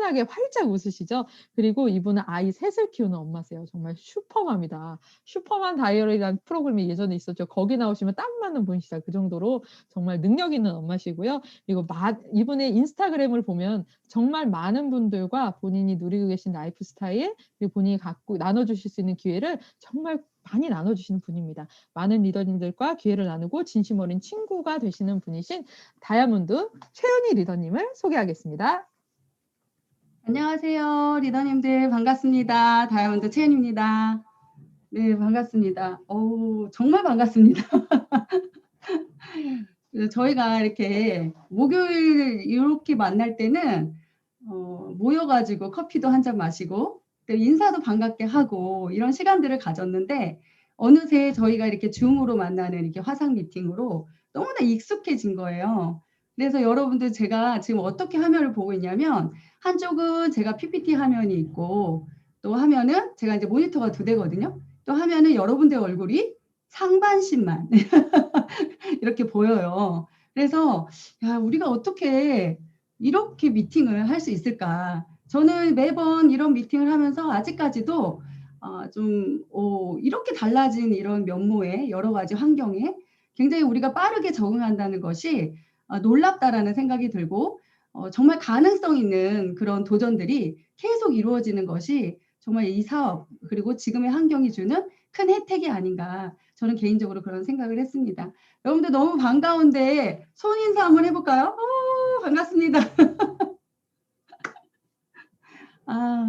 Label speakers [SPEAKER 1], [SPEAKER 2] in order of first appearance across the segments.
[SPEAKER 1] 환하게 활짝 웃으시죠. 그리고 이분은 아이 셋을 키우는 엄마세요. 정말 슈퍼맘이다. 슈퍼맘 다이어리라는 프로그램이 예전에 있었죠. 거기 나오시면 딱 맞는 분이시다. 그 정도로 정말 능력 있는 엄마시고요. 그리고 이분의 인스타그램을 보면 정말 많은 분들과 본인이 누리고 계신 라이프 스타일, 그리고 본인이 갖고 나눠 주실 수 있는 기회를 정말 많이 나눠 주시는 분입니다. 많은 리더님들과 기회를 나누고 진심 어린 친구가 되시는 분이신 다이아몬드 최은희 리더님을 소개하겠습니다.
[SPEAKER 2] 안녕하세요. 리더님들 반갑습니다. 다이아몬드 채연입니다. 네, 반갑습니다. 정말 반갑습니다. 저희가 이렇게 목요일 이렇게 만날 때는 모여가지고 커피도 한 잔 마시고 또 인사도 반갑게 하고 이런 시간들을 가졌는데 어느새 저희가 이렇게 줌으로 만나는 이렇게 화상 미팅으로 너무나 익숙해진 거예요. 그래서 여러분들 제가 지금 어떻게 화면을 보고 있냐면 한쪽은 제가 PPT 화면이 있고 또 화면은 제가 이제 모니터가 2대거든요. 또 화면은 여러분들 얼굴이 상반신만 이렇게 보여요. 그래서 야, 우리가 어떻게 이렇게 미팅을 할 수 있을까? 저는 매번 이런 미팅을 하면서 아직까지도 이렇게 달라진 이런 면모에 여러 가지 환경에 굉장히 우리가 빠르게 적응한다는 것이 놀랍다라는 생각이 들고 정말 가능성 있는 그런 도전들이 계속 이루어지는 것이 정말 이 사업 그리고 지금의 환경이 주는 큰 혜택이 아닌가 저는 개인적으로 그런 생각을 했습니다. 여러분들 너무 반가운데 손 인사 한번 해볼까요? 반갑습니다.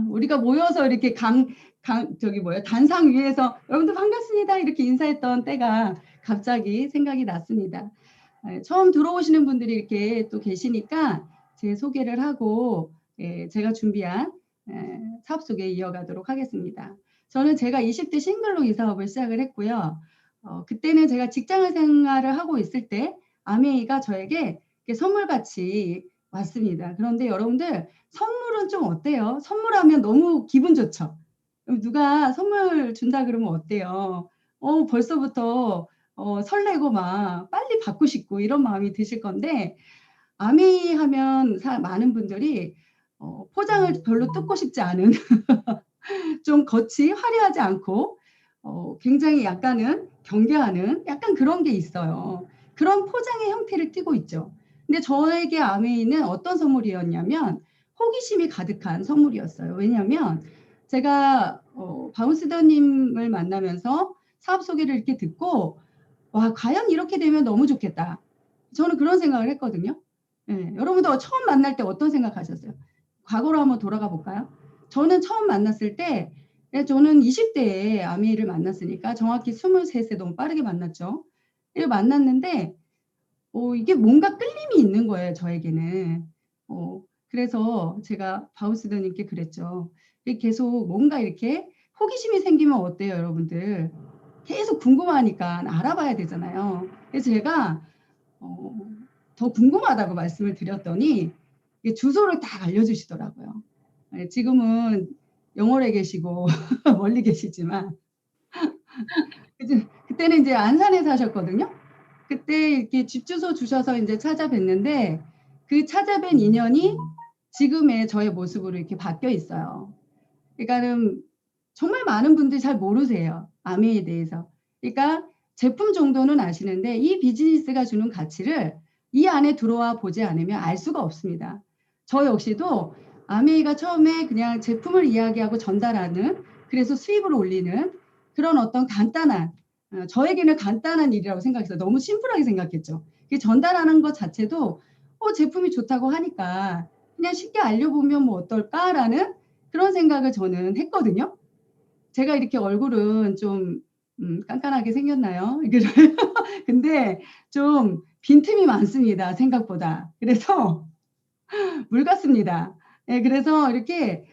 [SPEAKER 2] 우리가 모여서 이렇게 단상 위에서 여러분들 반갑습니다 이렇게 인사했던 때가 갑자기 생각이 났습니다. 처음 들어오시는 분들이 이렇게 또 계시니까 제 소개를 하고 제가 준비한 사업 소개 이어가도록 하겠습니다. 저는 제가 20대 싱글로 이 사업을 시작을 했고요. 그때는 제가 직장 생활을 하고 있을 때 아메이가 저에게 선물같이 왔습니다. 그런데 여러분들 선물은 좀 어때요? 선물하면 너무 기분 좋죠. 누가 선물 준다 그러면 어때요? 벌써부터 설레고 막 빨리 받고 싶고 이런 마음이 드실 건데 아메이 하면 많은 분들이 포장을 별로 뜯고 싶지 않은 좀 겉이 화려하지 않고 굉장히 약간은 경계하는 약간 그런 게 있어요. 그런 포장의 형태를 띠고 있죠. 근데 저에게 아메이는 어떤 선물이었냐면 호기심이 가득한 선물이었어요. 왜냐하면 제가 바운스더님을 만나면서 사업 소개를 이렇게 듣고 와 과연 이렇게 되면 너무 좋겠다. 저는 그런 생각을 했거든요. 네, 여러분도 처음 만날 때 어떤 생각하셨어요? 과거로 한번 돌아가 볼까요? 저는 처음 만났을 때 저는 20대에 아미를 만났으니까 정확히 23세 너무 빠르게 만났죠. 만났는데 이게 뭔가 끌림이 있는 거예요. 저에게는. 그래서 제가 바우스더님께 그랬죠. 계속 뭔가 이렇게 호기심이 생기면 어때요, 여러분들? 계속 궁금하니까 알아봐야 되잖아요. 그래서 제가 더 궁금하다고 말씀을 드렸더니 주소를 딱 알려주시더라고요. 지금은 영월에 계시고 멀리 계시지만 그때는 이제 안산에 사셨거든요. 그때 이렇게 집 주소 주셔서 이제 찾아뵀는데 그 찾아뵌 인연이 지금의 저의 모습으로 이렇게 바뀌어 있어요. 그러니까는 정말 많은 분들이 잘 모르세요. 아메이에 대해서. 그러니까 제품 정도는 아시는데 이 비즈니스가 주는 가치를 이 안에 들어와 보지 않으면 알 수가 없습니다. 저 역시도 아메이가 처음에 그냥 제품을 이야기하고 전달하는 그래서 수입을 올리는 그런 어떤 간단한 저에게는 간단한 일이라고 생각했어요. 너무 심플하게 생각했죠. 전달하는 것 자체도 제품이 좋다고 하니까 그냥 쉽게 알려보면 뭐 어떨까라는 그런 생각을 저는 했거든요. 제가 이렇게 얼굴은 좀 깐깐하게 생겼나요? 근데 좀 빈틈이 많습니다. 생각보다. 그래서 물 같습니다. 예, 그래서 이렇게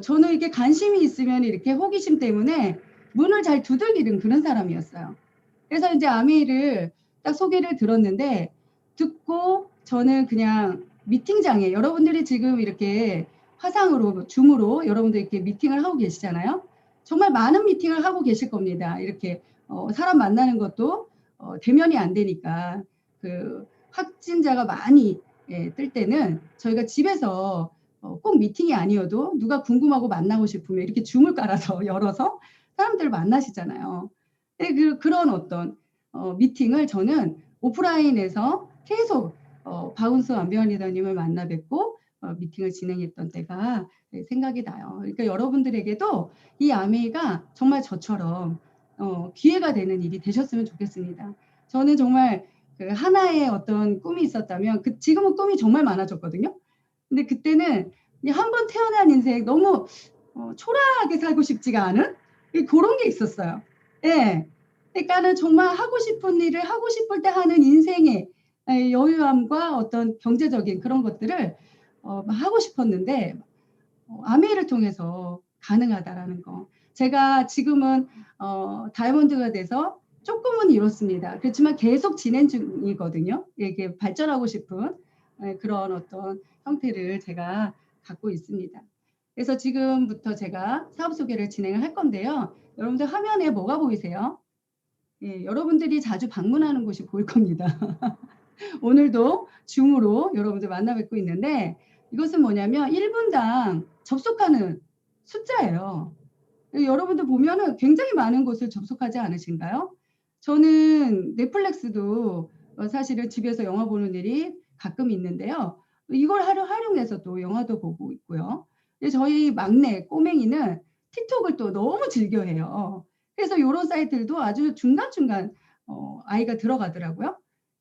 [SPEAKER 2] 저는 이렇게 관심이 있으면 이렇게 호기심 때문에 문을 잘 두들기는 그런 사람이었어요. 그래서 이제 아미를 딱 소개를 들었는데 듣고 저는 그냥 미팅장에 여러분들이 지금 이렇게 화상으로 줌으로 여러분들 이렇게 미팅을 하고 계시잖아요. 정말 많은 미팅을 하고 계실 겁니다. 이렇게 사람 만나는 것도 대면이 안 되니까 그 확진자가 많이 뜰 때는 저희가 집에서 꼭 미팅이 아니어도 누가 궁금하고 만나고 싶으면 이렇게 줌을 깔아서 열어서 사람들을 만나시잖아요. 네, 그런 어떤 미팅을 저는 오프라인에서 계속 박은수 안병환 리더님을 만나 뵙고 미팅을 진행했던 때가 생각이 나요. 그러니까 여러분들에게도 이 아메이가 정말 저처럼 기회가 되는 일이 되셨으면 좋겠습니다. 저는 정말 그 하나의 어떤 꿈이 있었다면 지금은 꿈이 정말 많아졌거든요. 근데 그때는 한 번 태어난 인생 너무 초라하게 살고 싶지가 않은 그런 게 있었어요. 예. 그러니까는 정말 하고 싶은 일을 하고 싶을 때 하는 인생의 여유함과 어떤 경제적인 그런 것들을 하고 싶었는데 아메이를 통해서 가능하다라는 거. 제가 지금은 다이아몬드가 돼서 조금은 이렇습니다. 그렇지만 계속 진행 중이거든요. 이게 발전하고 싶은 그런 어떤 형태를 제가 갖고 있습니다. 그래서 지금부터 제가 사업 소개를 진행을 할 건데요. 여러분들 화면에 뭐가 보이세요? 예, 여러분들이 자주 방문하는 곳이 보일 겁니다. 오늘도 줌으로 여러분들 만나 뵙고 있는데 이것은 뭐냐면 1분당 접속하는 숫자예요. 여러분들 보면은 굉장히 많은 곳을 접속하지 않으신가요? 저는 넷플릭스도 사실은 집에서 영화 보는 일이 가끔 있는데요. 이걸 활용해서 또 영화도 보고 있고요. 저희 막내 꼬맹이는 틱톡을 또 너무 즐겨해요. 그래서 이런 사이트들도 아주 중간중간 아이가 들어가더라고요.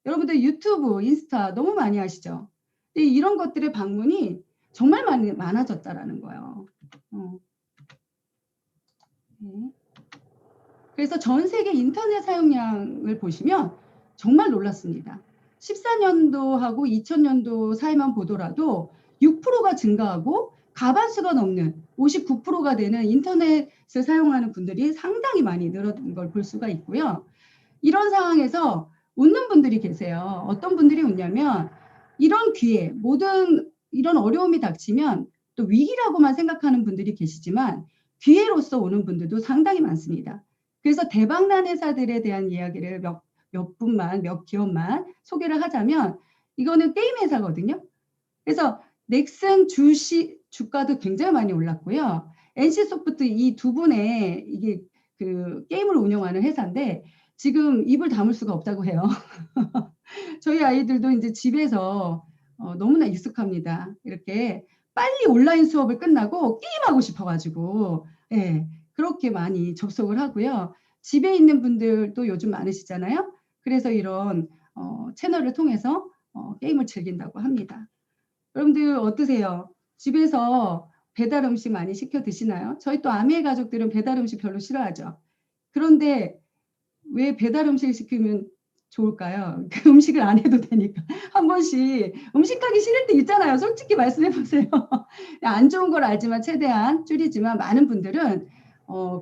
[SPEAKER 2] 여러분들 유튜브, 인스타 너무 많이 하시죠? 근데 이런 것들의 방문이 정말 많아졌다라는 거예요. 그래서 전 세계 인터넷 사용량을 보시면 정말 놀랐습니다. 14년도하고 2000년도 사이만 보더라도 6%가 증가하고 가반수가 넘는 59%가 되는 인터넷을 사용하는 분들이 상당히 많이 늘어난 걸 볼 수가 있고요. 이런 상황에서 웃는 분들이 계세요. 어떤 분들이 웃냐면 이런 기회, 모든 이런 어려움이 닥치면 또 위기라고만 생각하는 분들이 계시지만 기회로서 오는 분들도 상당히 많습니다. 그래서 대박난 회사들에 대한 이야기를 몇 기업만 소개를 하자면 이거는 게임 회사거든요. 그래서 넥슨 주가도 굉장히 많이 올랐고요. NC소프트 이 두 분의 이게 그 게임을 운영하는 회사인데 지금 입을 다물 수가 없다고 해요. 저희 아이들도 이제 집에서 너무나 익숙합니다. 이렇게 빨리 온라인 수업을 끝나고 게임하고 싶어가지고 예, 그렇게 많이 접속을 하고요. 집에 있는 분들도 요즘 많으시잖아요. 그래서 이런 채널을 통해서 게임을 즐긴다고 합니다. 여러분들 어떠세요? 집에서 배달 음식 많이 시켜 드시나요? 저희 또 아메 가족들은 배달 음식 별로 싫어하죠. 그런데 왜 배달 음식 시키면 좋을까요? 그 음식을 안 해도 되니까. 한 번씩 음식하기 싫을 때 있잖아요. 솔직히 말씀해 보세요. 안 좋은 걸 알지만 최대한 줄이지만 많은 분들은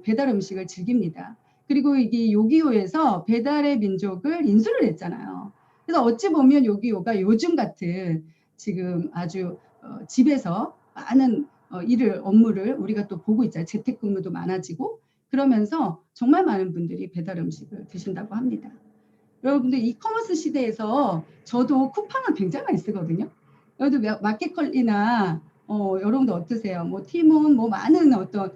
[SPEAKER 2] 배달 음식을 즐깁니다. 그리고 이게 요기요에서 배달의 민족을 인수를 했잖아요. 그래서 어찌 보면 요기요가 요즘 같은 지금 아주 집에서 많은 업무를 우리가 또 보고 있잖아요. 재택근무도 많아지고 그러면서 정말 많은 분들이 배달 음식을 드신다고 합니다. 여러분들 이커머스 시대에서 저도 쿠팡을 굉장히 많이 쓰거든요. 여러분들 마켓컬리나 여러분들 어떠세요? 뭐 티몬 뭐 많은 어떤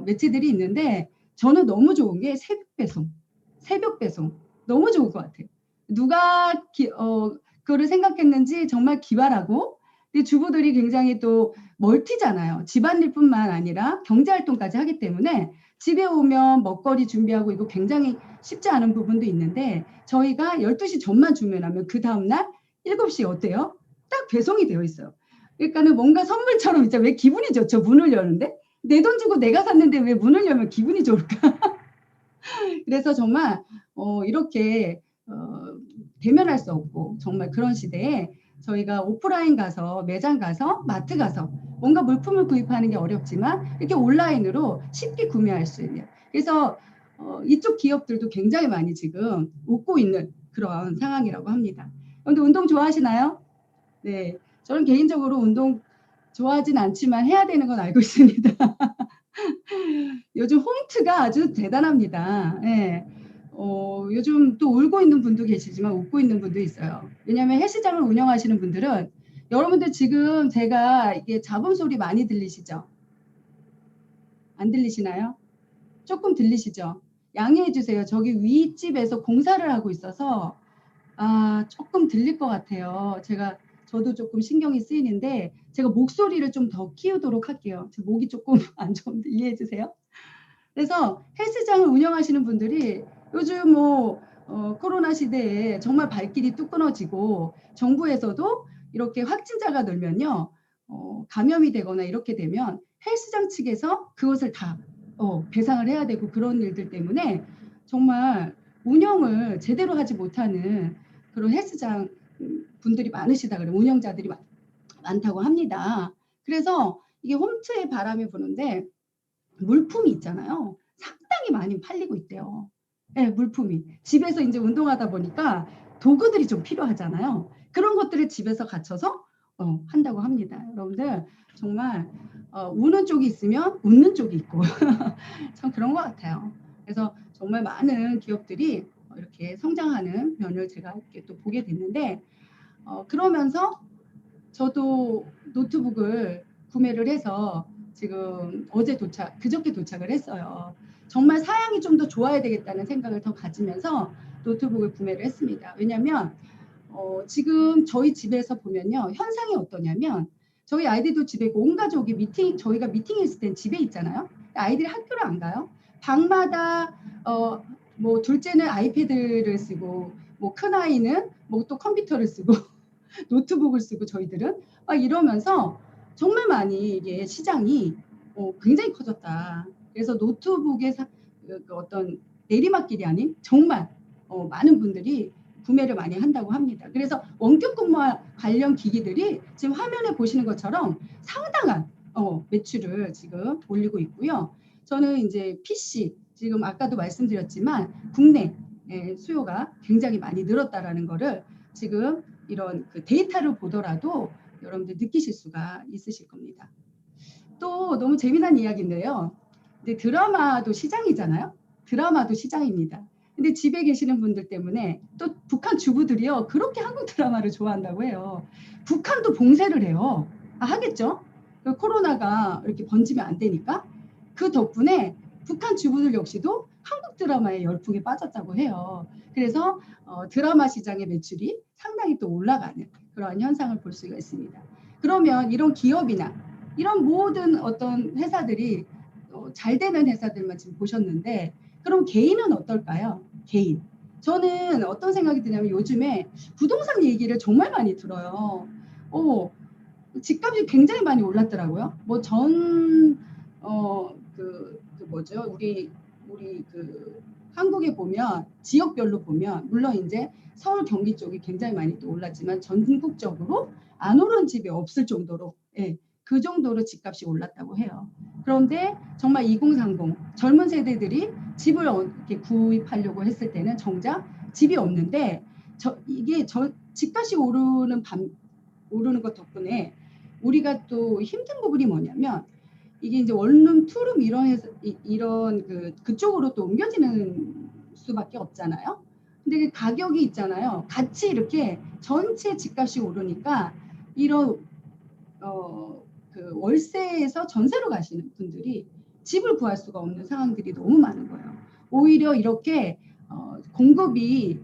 [SPEAKER 2] 매체들이 있는데 저는 너무 좋은 게 새벽 배송 너무 좋을 것 같아요. 누가 그거를 생각했는지 정말 기발하고 주부들이 굉장히 또 멀티잖아요. 집안일뿐만 아니라 경제활동까지 하기 때문에 집에 오면 먹거리 준비하고 이거 굉장히 쉽지 않은 부분도 있는데 저희가 12시 전만 주문하면 그 다음날 7시 어때요? 딱 배송이 되어 있어요. 그러니까는 뭔가 선물처럼 있죠. 왜 기분이 좋죠? 문을 여는데 내 돈 주고 내가 샀는데 왜 문을 열면 기분이 좋을까? 그래서 정말 이렇게 대면할 수 없고 정말 그런 시대에 저희가 오프라인 가서 매장 가서 마트 가서 뭔가 물품을 구입하는 게 어렵지만 이렇게 온라인으로 쉽게 구매할 수 있는 그래서 이쪽 기업들도 굉장히 많이 지금 웃고 있는 그런 상황이라고 합니다. 그런데 운동 좋아하시나요? 네, 저는 개인적으로 운동 좋아하진 않지만 해야 되는 건 알고 있습니다. 요즘 홈트가 아주 대단합니다. 예. 요즘 또 울고 있는 분도 계시지만 웃고 있는 분도 있어요. 왜냐하면 헬스장을 운영하시는 분들은 여러분들 지금 제가 이게 잡음 소리 많이 들리시죠? 안 들리시나요? 조금 들리시죠? 양해해 주세요. 저기 윗집에서 공사를 하고 있어서 조금 들릴 것 같아요. 저도 조금 신경이 쓰이는데 제가 목소리를 좀 더 키우도록 할게요. 제 목이 조금 안 좋은데 이해해 주세요. 그래서 헬스장을 운영하시는 분들이 요즘 코로나 시대에 정말 발길이 뚝 끊어지고 정부에서도 이렇게 확진자가 늘면요. 감염이 되거나 이렇게 되면 헬스장 측에서 그것을 다 배상을 해야 되고 그런 일들 때문에 정말 운영을 제대로 하지 못하는 그런 헬스장 분들이 많으시다 그래요. 운영자들이 많다고 합니다. 그래서 이게 홈트에 바람이 부는데 물품이 있잖아요. 상당히 많이 팔리고 있대요. 네, 물품이. 집에서 이제 운동하다 보니까 도구들이 좀 필요하잖아요. 그런 것들을 집에서 갖춰서 한다고 합니다. 여러분들 정말 우는 쪽이 있으면 웃는 쪽이 있고 참 그런 것 같아요. 그래서 정말 많은 기업들이 이렇게 성장하는 면을 제가 이렇게 또 보게 됐는데 그러면서 저도 노트북을 구매를 해서 지금 그저께 도착을 했어요. 정말 사양이 좀 더 좋아야 되겠다는 생각을 더 가지면서 노트북을 구매를 했습니다. 왜냐하면 지금 저희 집에서 보면요. 현상이 어떠냐면 저희 아이들도 집에 있고 온 가족이 저희가 미팅했을 땐 집에 있잖아요. 아이들이 학교를 안 가요. 방마다 둘째는 아이패드를 쓰고 큰 아이는 또 컴퓨터를 쓰고 노트북을 쓰고 저희들은 이러면서 정말 많이 이게 시장이 굉장히 커졌다. 그래서 노트북의 그 어떤 내리막길이 아닌 정말 많은 분들이 구매를 많이 한다고 합니다. 그래서 원격 근무와 관련 기기들이 지금 화면에 보시는 것처럼 상당한 매출을 지금 올리고 있고요. 저는 이제 PC 지금 아까도 말씀드렸지만 국내 수요가 굉장히 많이 늘었다라는 거를 지금 이런 그 데이터를 보더라도 여러분들 느끼실 수가 있으실 겁니다. 또 너무 재미난 이야기인데요. 근데 드라마도 시장이잖아요. 드라마도 시장입니다. 근데 집에 계시는 분들 때문에 또 북한 주부들이요. 그렇게 한국 드라마를 좋아한다고 해요. 북한도 봉쇄를 해요. 하겠죠? 코로나가 이렇게 번지면 안 되니까. 그 덕분에 북한 주부들 역시도 한국 드라마에 열풍에 빠졌다고 해요. 그래서 드라마 시장의 매출이 상당히 또 올라가는 그러한 현상을 볼 수가 있습니다. 그러면 이런 기업이나 이런 모든 어떤 회사들이 잘 되는 회사들만 지금 보셨는데 그럼 개인은 어떨까요? 개인. 저는 어떤 생각이 드냐면 요즘에 부동산 얘기를 정말 많이 들어요. 집값이 굉장히 많이 올랐더라고요. 뭐죠? 우리 그 한국에 보면 지역별로 보면 물론 이제 서울 경기 쪽이 굉장히 많이 또 올랐지만 전국적으로 안 오른 집이 없을 정도로 그 정도로 집값이 올랐다고 해요. 그런데 정말 2030 젊은 세대들이 집을 이렇게 구입하려고 했을 때는 정작 집이 없는데 집값이 오르는 것 덕분에 우리가 또 힘든 부분이 뭐냐면 이게 이제 원룸, 투룸 이런 그쪽으로 또 옮겨지는 수밖에 없잖아요. 근데 가격이 있잖아요. 같이 이렇게 전체 집값이 오르니까 이런 그 월세에서 전세로 가시는 분들이 집을 구할 수가 없는 상황들이 너무 많은 거예요. 오히려 이렇게 공급이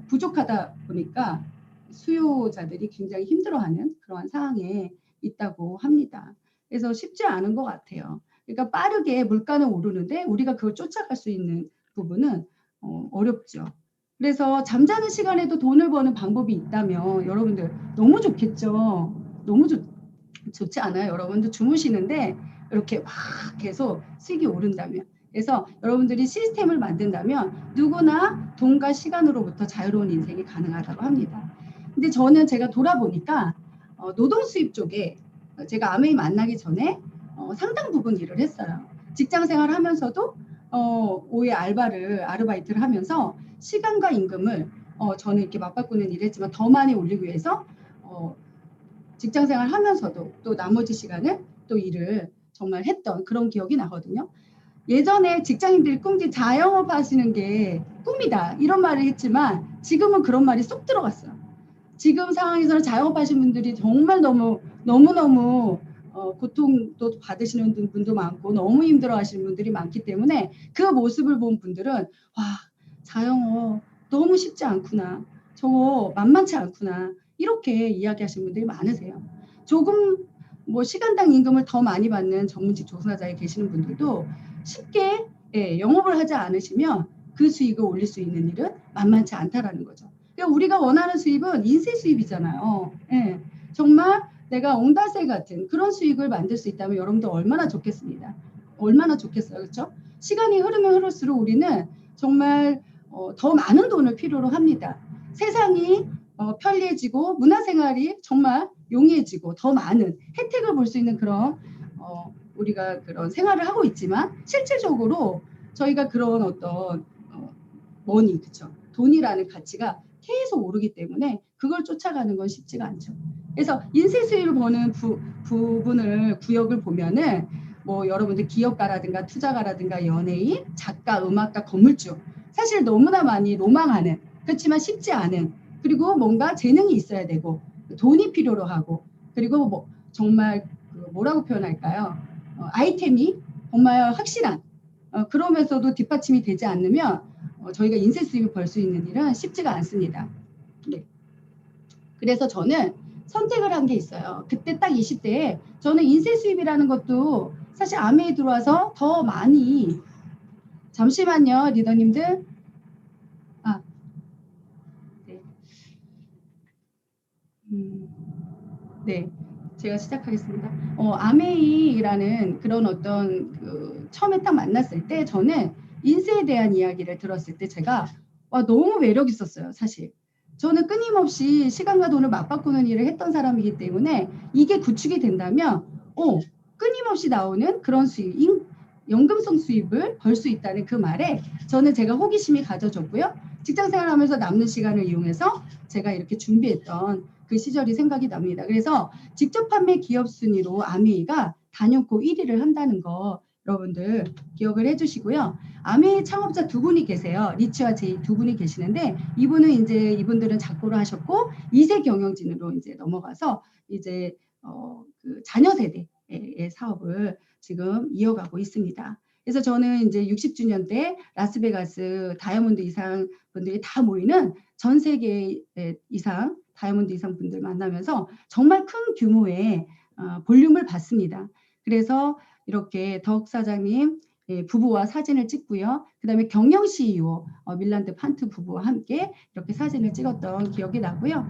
[SPEAKER 2] 부족하다 보니까 수요자들이 굉장히 힘들어하는 그러한 상황에 있다고 합니다. 그래서 쉽지 않은 것 같아요. 그러니까 빠르게 물가는 오르는데 우리가 그걸 쫓아갈 수 있는 부분은 어렵죠. 그래서 잠자는 시간에도 돈을 버는 방법이 있다면 여러분들 너무 좋겠죠. 너무 좋지 않아요? 여러분들 주무시는데 이렇게 막 계속 수익이 오른다면. 그래서 여러분들이 시스템을 만든다면 누구나 돈과 시간으로부터 자유로운 인생이 가능하다고 합니다. 근데 제가 돌아보니까 노동 수입 쪽에 제가 아메이 만나기 전에 상당 부분 일을 했어요. 직장 생활을 하면서도 오후에 아르바이트를 하면서 시간과 임금을 저는 이렇게 맞바꾸는 일을 했지만 더 많이 올리기 위해서 직장 생활 하면서도 또 나머지 시간을 또 일을 정말 했던 그런 기억이 나거든요. 예전에 직장인들이 꿈이 자영업 하시는 게 꿈이다 이런 말을 했지만 지금은 그런 말이 쏙 들어갔어요. 지금 상황에서는 자영업하신 분들이 정말 너무너무 고통도 받으시는 분도 많고 너무 힘들어하시는 분들이 많기 때문에 그 모습을 본 분들은 와, 자영업 너무 쉽지 않구나. 저거 만만치 않구나. 이렇게 이야기하시는 분들이 많으세요. 조금 뭐 시간당 임금을 더 많이 받는 전문직 종사자에 계시는 분들도 쉽게 영업을 하지 않으시면 그 수익을 올릴 수 있는 일은 만만치 않다라는 거죠. 그러니까 우리가 원하는 수입은 인세 수입이잖아요. 예, 정말 내가 옹달새 같은 그런 수익을 만들 수 있다면 여러분들 얼마나 좋겠습니다. 얼마나 좋겠어요. 그렇죠? 시간이 흐르면 흐를수록 우리는 정말 더 많은 돈을 필요로 합니다. 세상이 편리해지고 문화생활이 정말 용이해지고 더 많은 혜택을 볼 수 있는 그런 우리가 그런 생활을 하고 있지만 실질적으로 저희가 그런 어떤 머니, 그쵸? 돈이라는 가치가 계속 오르기 때문에 그걸 쫓아가는 건 쉽지가 않죠. 그래서 인세 수익을 버는 부분을 구역을 보면은 뭐 여러분들 기업가라든가 투자가라든가 연예인, 작가, 음악가, 건물주 사실 너무나 많이 로망하는 그렇지만 쉽지 않은 그리고 뭔가 재능이 있어야 되고 돈이 필요로 하고 그리고 뭐 정말 뭐라고 표현할까요? 아이템이 정말 확실한 그러면서도 뒷받침이 되지 않으면 저희가 인세 수입을 벌 수 있는 일은 쉽지가 않습니다. 네. 그래서 저는 선택을 한 게 있어요. 그때 딱 20대에 저는 인세 수입이라는 것도 사실 아메에 들어와서 더 많이 잠시만요, 리더님들. 아, 네. 네. 제가 시작하겠습니다. 아메이라는 그런 어떤 처음에 딱 만났을 때 저는 인세에 대한 이야기를 들었을 때 제가 와, 너무 매력 있었어요, 사실. 저는 끊임없이 시간과 돈을 맞바꾸는 일을 했던 사람이기 때문에 이게 구축이 된다면 끊임없이 나오는 그런 수입, 연금성 수입을 벌 수 있다는 그 말에 저는 제가 호기심이 가져졌고요. 직장생활하면서 남는 시간을 이용해서 제가 이렇게 준비했던 그 시절이 생각이 납니다. 그래서 직접 판매 기업 순위로 아메이가 단연코 1위를 한다는 거 여러분들 기억을 해주시고요. 아메이 창업자 두 분이 계세요. 리치와 제이 두 분이 계시는데 이분들은 작고를 하셨고 2세 경영진으로 이제 넘어가서 이제 그 자녀 세대의 사업을 지금 이어가고 있습니다. 그래서 저는 이제 60주년 때 라스베가스 다이아몬드 이상 분들이 다 모이는 전 세계 이상 다이아몬드 이상 분들 만나면서 정말 큰 규모의 볼륨을 받습니다. 그래서 이렇게 덕 사장님 부부와 사진을 찍고요. 그 다음에 경영 CEO 밀란드 판트 부부와 함께 이렇게 사진을 찍었던 기억이 나고요.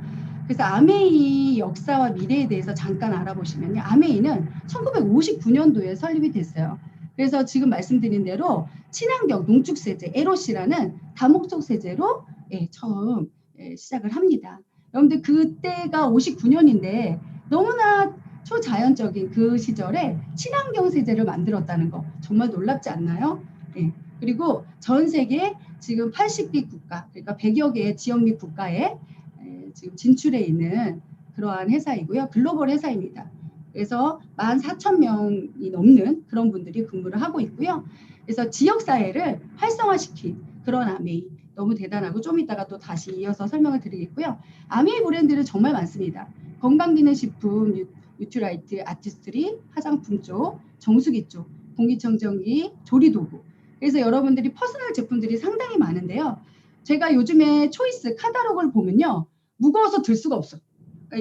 [SPEAKER 2] 그래서 아메이 역사와 미래에 대해서 잠깐 알아보시면요. 아메이는 1959년도에 설립이 됐어요. 그래서 지금 말씀드린 대로 친환경 농축세제 LOC라는 다목적 세제로 처음 시작을 합니다. 여러분들 그때가 59년인데 너무나 초자연적인 그 시절에 친환경 세제를 만들었다는 거 정말 놀랍지 않나요? 네. 그리고 전 세계 지금 80개 국가, 그러니까 100여 개의 지역 및 국가에 지금 진출해 있는 그러한 회사이고요. 글로벌 회사입니다. 그래서 14,000명이 넘는 그런 분들이 근무를 하고 있고요. 그래서 지역사회를 활성화시킨 그런 아메이 너무 대단하고 좀 이따가 또 다시 이어서 설명을 드리겠고요. 아메이 브랜드는 정말 많습니다. 건강기능식품, 뉴트라이트, 아티스트리, 화장품 쪽, 정수기 쪽, 공기청정기, 조리도구. 그래서 여러분들이 퍼스널 제품들이 상당히 많은데요. 제가 요즘에 초이스 카탈로그를 보면요. 무거워서 들 수가 없어.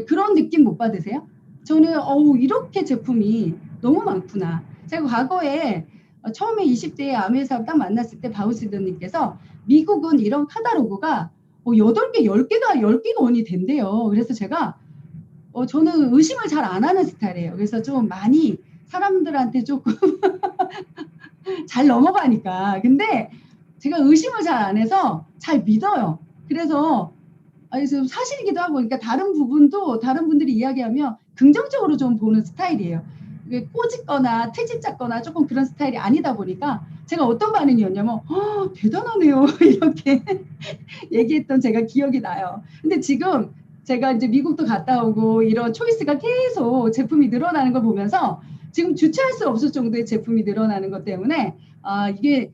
[SPEAKER 2] 그런 느낌 못 받으세요? 저는 이렇게 제품이 너무 많구나. 제가 과거에 처음에 20대에 아메사업 딱 만났을 때 바우시드님께서 미국은 이런 카탈로그가 8개, 10개가 원이 된대요. 그래서 제가 저는 의심을 잘 안 하는 스타일이에요. 그래서 좀 많이 사람들한테 조금 잘 넘어가니까. 근데 제가 의심을 잘 안 해서 잘 믿어요. 그래서 사실이기도 하고, 그러니까 다른 분들이 이야기하면 긍정적으로 좀 보는 스타일이에요. 꼬집거나 트집잡거나 조금 그런 스타일이 아니다 보니까 제가 어떤 반응이었냐면 대단하네요 이렇게 얘기했던 제가 기억이 나요. 근데 지금 제가 이제 미국도 갔다 오고 이런 초이스가 계속 제품이 늘어나는 걸 보면서 지금 주체할 수 없을 정도의 제품이 늘어나는 것 때문에 이게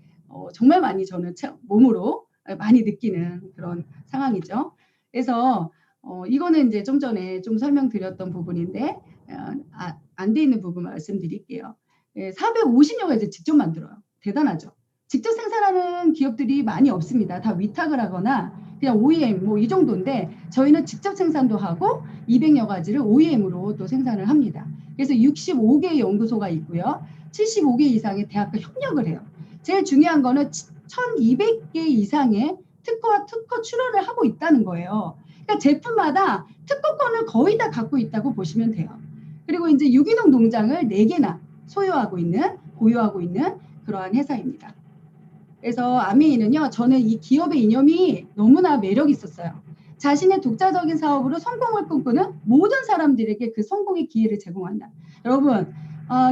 [SPEAKER 2] 정말 많이 저는 몸으로 많이 느끼는 그런 상황이죠. 그래서 이거는 이제 좀 전에 좀 설명드렸던 부분인데 안 돼 있는 부분 말씀드릴게요. 450여 가지 직접 만들어요. 대단하죠. 직접 생산하는 기업들이 많이 없습니다. 다 위탁을 하거나 그냥 OEM 뭐 이 정도인데 저희는 직접 생산도 하고 200여 가지를 OEM으로 또 생산을 합니다. 그래서 65개의 연구소가 있고요. 75개 이상의 대학과 협력을 해요. 제일 중요한 거는 1200개 이상의 특허와 특허 출원을 하고 있다는 거예요. 그러니까 제품마다 특허권을 거의 다 갖고 있다고 보시면 돼요. 그리고 이제 유기농 농장을 4개나 소유하고 있는, 보유하고 있는 그러한 회사입니다. 그래서 아메이는요, 저는 이 기업의 이념이 너무나 매력 있었어요. 자신의 독자적인 사업으로 성공을 꿈꾸는 모든 사람들에게 그 성공의 기회를 제공한다. 여러분,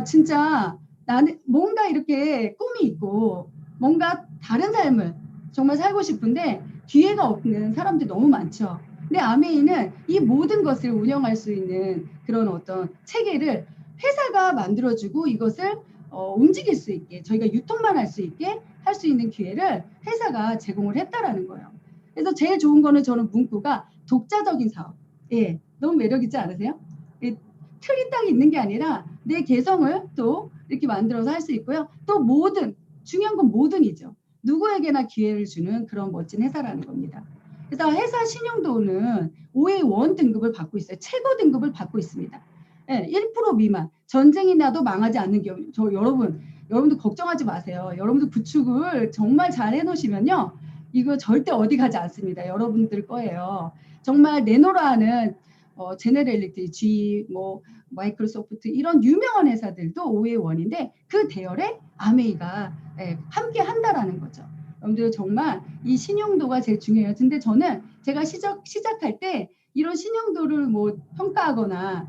[SPEAKER 2] 진짜 나는 뭔가 이렇게 꿈이 있고 뭔가 다른 삶을 정말 살고 싶은데 기회가 없는 사람들이 너무 많죠. 근데 아메이는 이 모든 것을 운영할 수 있는 그런 어떤 체계를 회사가 만들어주고 이것을 움직일 수 있게 저희가 유통만 할 수 있게 할 수 있는 기회를 회사가 제공을 했다라는 거예요. 그래서 제일 좋은 거는 저는 문구가 독자적인 사업. 예, 너무 매력 있지 않으세요? 예, 틀이 딱 있는 게 아니라 내 개성을 또 이렇게 만들어서 할 수 있고요. 또 모든 중요한 건 모든이죠. 누구에게나 기회를 주는 그런 멋진 회사라는 겁니다. 그래서 회사 신용도는 OA1 등급을 받고 있어요. 최고 등급을 받고 있습니다. 예, 1% 미만. 전쟁이 나도 망하지 않는 기업. 여러분도 걱정하지 마세요. 여러분도 구축을 정말 잘 해놓으시면요. 이거 절대 어디 가지 않습니다. 여러분들 거예요. 정말 내노라하는 제네럴 일렉트릭, GE, 뭐 마이크로소프트 이런 유명한 회사들도 OA1인데 그 대열에 아메이가 함께 한다라는 거죠. 여러분들 정말 이 신용도가 제일 중요해요. 근데 저는 제가 시작할 때 이런 신용도를 뭐 평가하거나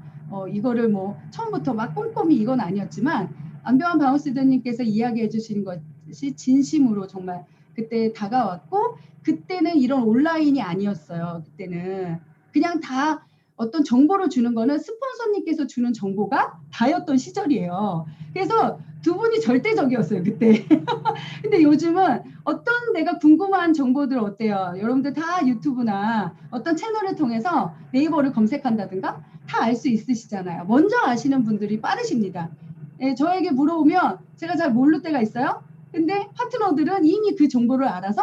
[SPEAKER 2] 이거를 뭐 처음부터 막 꼼꼼히 이건 아니었지만 안병환 바운스더님께서 이야기해 주시는 것이 진심으로 정말 그때 다가왔고 그때는 이런 온라인이 아니었어요. 그때는 그냥 다 어떤 정보를 주는 거는 스폰서님께서 주는 정보가 다였던 시절이에요. 그래서 두 분이 절대적이었어요. 그때. 근데 요즘은 어떤 내가 궁금한 정보들 어때요? 여러분들 다 유튜브나 어떤 채널을 통해서 네이버를 검색한다든가 다 알 수 있으시잖아요. 먼저 아시는 분들이 빠르십니다. 저에게 물어보면 제가 잘 모를 때가 있어요. 근데 파트너들은 이미 그 정보를 알아서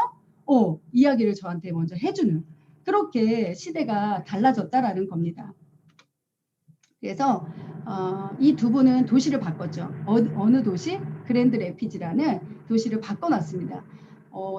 [SPEAKER 2] 이야기를 저한테 먼저 해주는 그렇게 시대가 달라졌다라는 겁니다. 그래서 이 두 분은 도시를 바꿨죠. 어느 도시? 그랜드 레피지라는 도시를 바꿔놨습니다.